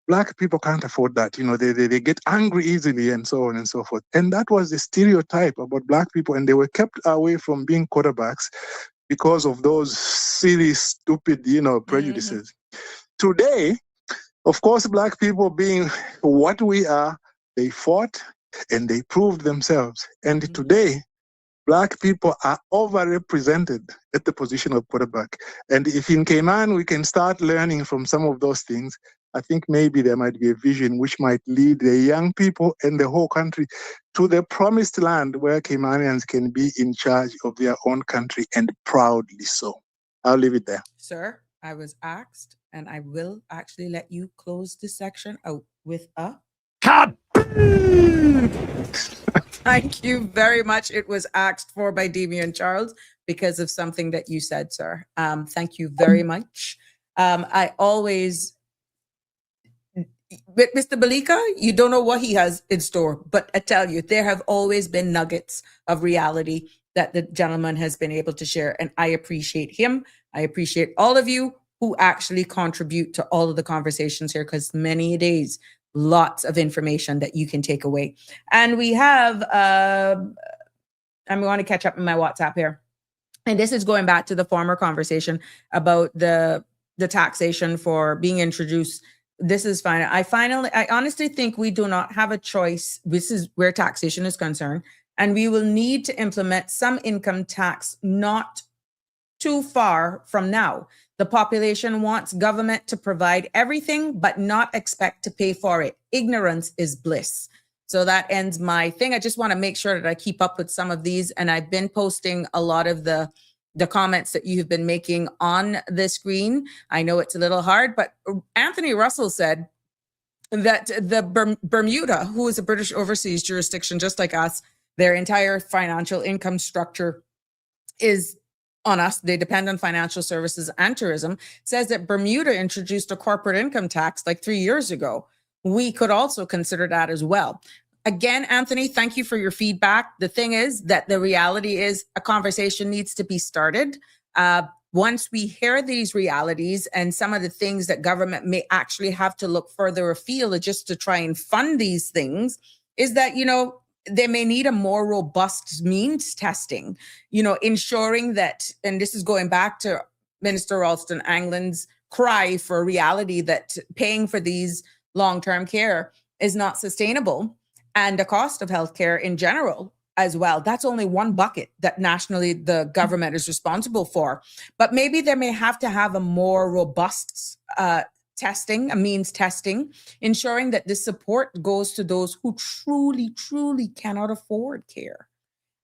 Black people can't afford that. You know, they get angry easily and so on and so forth. And that was the stereotype about black people, and they were kept away from being quarterbacks because of those silly, stupid, you know, prejudices. Today, of course, black people being what we are, they fought and they proved themselves. And today, black people are overrepresented at the position of quarterback. And if in Cayman we can start learning from some of those things, I think maybe there might be a vision which might lead the young people and the whole country to the promised land where Caymanians can be in charge of their own country, and proudly so. I'll leave it there. Sir, I was asked, and I will actually let you close this section out with a Cut! thank you very much. It was asked for by Damian Charles because of something that you said, sir. Thank you very much. I always, with Mr. Balika, you don't know what he has in store, but I tell you, there have always been nuggets of reality that the gentleman has been able to share, and I appreciate him. I appreciate all of you who actually contribute to all of the conversations here, because many days, lots of information that you can take away. And we have, I'm going to catch up in my WhatsApp here. And this is going back to the former conversation about the taxation for being introduced. This is fine. I honestly think we do not have a choice. This is where taxation is concerned. And we will need to implement some income tax not too far from now. The population wants government to provide everything, but not expect to pay for it. Ignorance is bliss. So that ends my thing. I just want to make sure that I keep up with some of these. And I've been posting a lot of the comments that you've been making on the screen. I know it's a little hard, but Anthony Russell said that the Bermuda, who is a British overseas jurisdiction, just like us, their entire financial income structure is on us. They depend on financial services and tourism. Says that Bermuda introduced a corporate income tax like 3 years ago. We could also consider that as well. Again, Anthony, thank you for your feedback. The thing is that the reality is a conversation needs to be started. Once we hear these realities and some of the things that government may actually have to look further afield just to try and fund these things, is that, you know, they may need a more robust means testing, you know, ensuring that, and this is going back to Minister Ralston Anglin's cry for a reality that paying for these long-term care is not sustainable, and the cost of healthcare in general as well. That's only one bucket that nationally the government is responsible for. But maybe they may have to have a more robust testing, a means testing, ensuring that this support goes to those who truly, truly cannot afford care.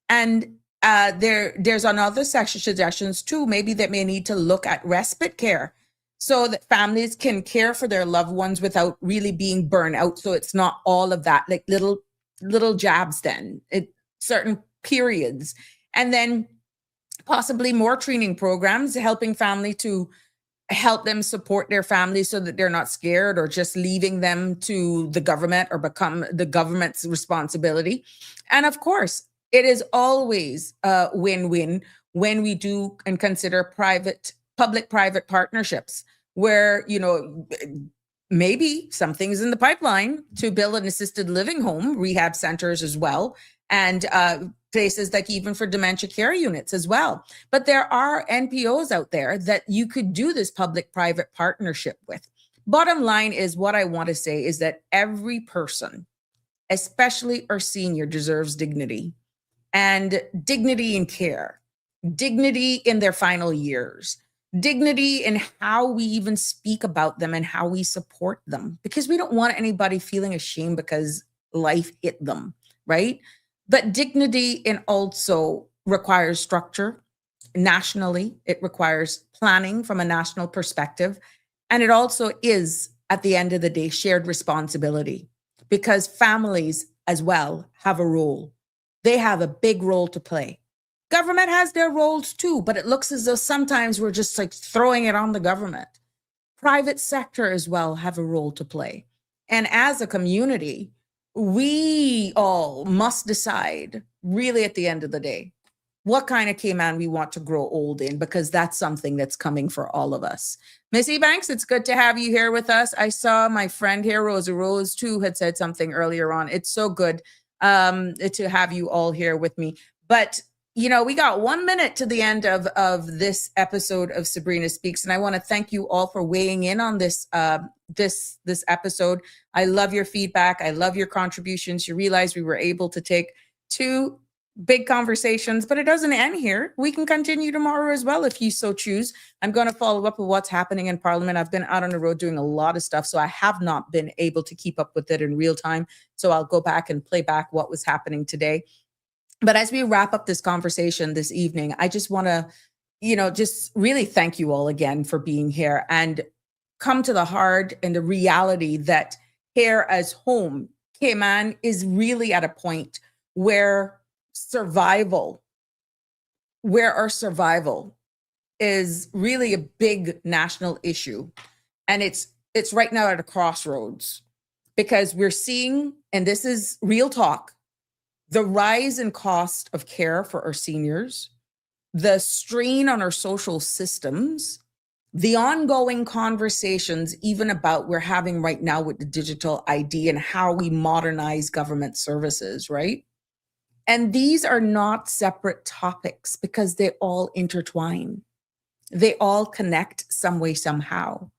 And there's another section suggestions too. Maybe that may need to look at respite care so that families can care for their loved ones without really being burned out. So it's not all of that, like little jabs then, certain periods. And then possibly more training programs, helping family to help them support their families so that they're not scared or just leaving them to the government or become the government's responsibility. And of course, it is always a win-win when we do and consider public-private partnerships where, you know, maybe something's in the pipeline to build an assisted living home, rehab centers as well, and places like even for dementia care units as well. But there are NPOs out there that you could do this public-private partnership with. Bottom line is, what I want to say is that every person, especially our senior, deserves dignity, and dignity in care, dignity in their final years, dignity in how we even speak about them and how we support them, because we don't want anybody feeling ashamed because life hit them, right? But dignity in also requires structure nationally. It requires planning from a national perspective. And it also is, at the end of the day, shared responsibility, because families as well have a role. They have a big role to play. Government has their roles too, but it looks as though sometimes we're just like throwing it on the government. Private sector as well have a role to play. And as a community, we all must decide, really at the end of the day, what kind of Cayman we want to grow old in, because that's something that's coming for all of us. Missy Banks, it's good to have you here with us. I saw my friend here, Rosa Rose, too, had said something earlier on. It's so good to have you all here with me. But, you know, we got 1 minute to the end of this episode of Sabrina Speaks, and I want to thank you all for weighing in on this this episode. I love your feedback. I love your contributions. You realize we were able to take 2 big conversations, but it doesn't end here. We can continue tomorrow as well if you so choose. I'm going to follow up with what's happening in Parliament. I've been out on the road doing a lot of stuff, so I have not been able to keep up with it in real time. So I'll go back and play back what was happening today. But as we wrap up this conversation this evening, I just want to, just really thank you all again for being here and come to the heart and the reality that here as home, Cayman is really at a point where our survival is really a big national issue. And it's right now at a crossroads because we're seeing, and this is real talk, the rise in cost of care for our seniors, the strain on our social systems, the ongoing conversations even about we're having right now with the digital ID and how we modernize government services, right? And these are not separate topics because they all intertwine. They all connect some way, somehow.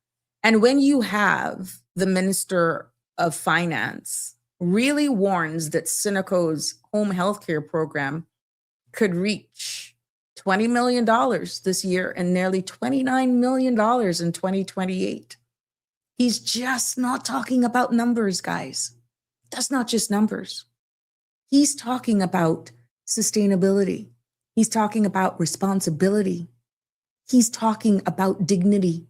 And when you have the Minister of Finance really warns that Cineco's home healthcare program could reach $20 million this year and nearly $29 million in 2028. He's just not talking about numbers, guys. That's not just numbers. He's talking about sustainability. He's talking about responsibility. He's talking about dignity.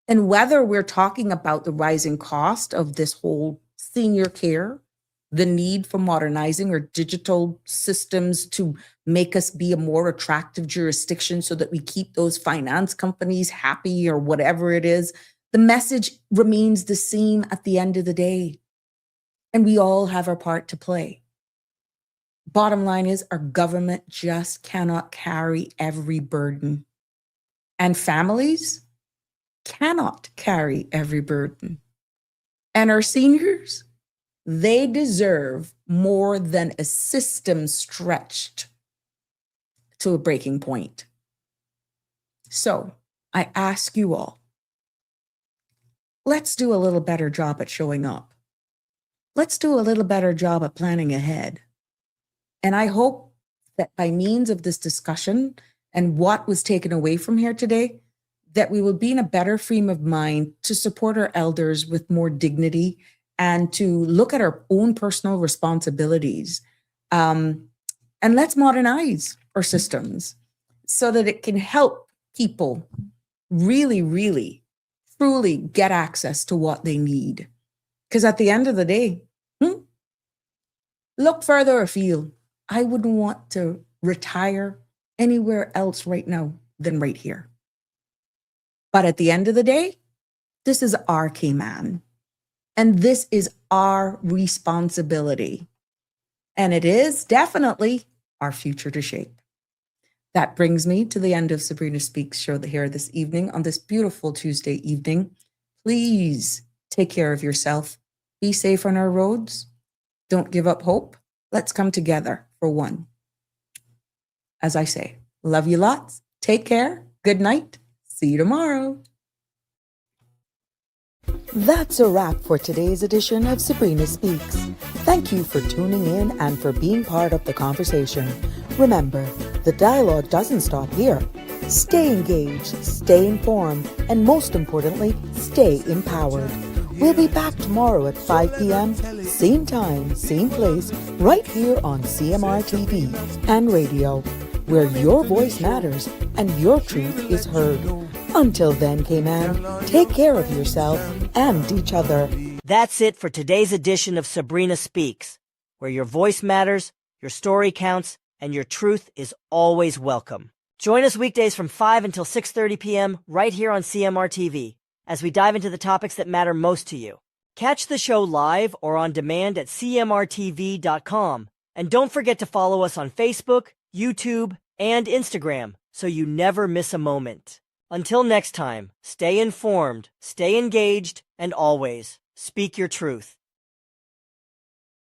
And whether we're talking about the rising cost of this whole senior care, the need for modernizing our digital systems to make us be a more attractive jurisdiction so that we keep those finance companies happy or whatever it is, the message remains the same at the end of the day. And we all have our part to play. Bottom line is our government just cannot carry every burden. And families cannot carry every burden. And our seniors, they deserve more than a system stretched to a breaking point. So I ask you all, let's do a little better job at showing up. Let's do a little better job at planning ahead. And I hope that by means of this discussion and what was taken away from here today, that we will be in a better frame of mind to support our elders with more dignity and to look at our own personal responsibilities. And let's modernize our systems so that it can help people really, really, truly get access to what they need. Because at the end of the day, look further afield. I wouldn't want to retire anywhere else right now than right here. But at the end of the day, this is our Cayman. And this is our responsibility. And it is definitely our future to shape. That brings me to the end of Sabrina Speaks show here this evening on this beautiful Tuesday evening. Please take care of yourself. Be safe on our roads. Don't give up hope. Let's come together for one. As I say, love you lots. Take care. Good night. See you tomorrow. That's a wrap for today's edition of Sabrina Speaks. Thank you for tuning in and for being part of the conversation. Remember, the dialogue doesn't stop here. Stay engaged, stay informed, and most importantly, stay empowered. We'll be back tomorrow at 5 p.m., same time, same place, right here on CMR TV and radio, where your voice matters and your truth is heard. Until then, Cayman, take care of yourself and each other. That's it for today's edition of Sabrina Speaks, where your voice matters, your story counts, and your truth is always welcome. Join us weekdays from 5 until 6:30 p.m. right here on CMR TV as we dive into the topics that matter most to you. Catch the show live or on demand at cmrtv.com. And don't forget to follow us on Facebook, YouTube, and Instagram so you never miss a moment. Until next time, stay informed, stay engaged, and always speak your truth.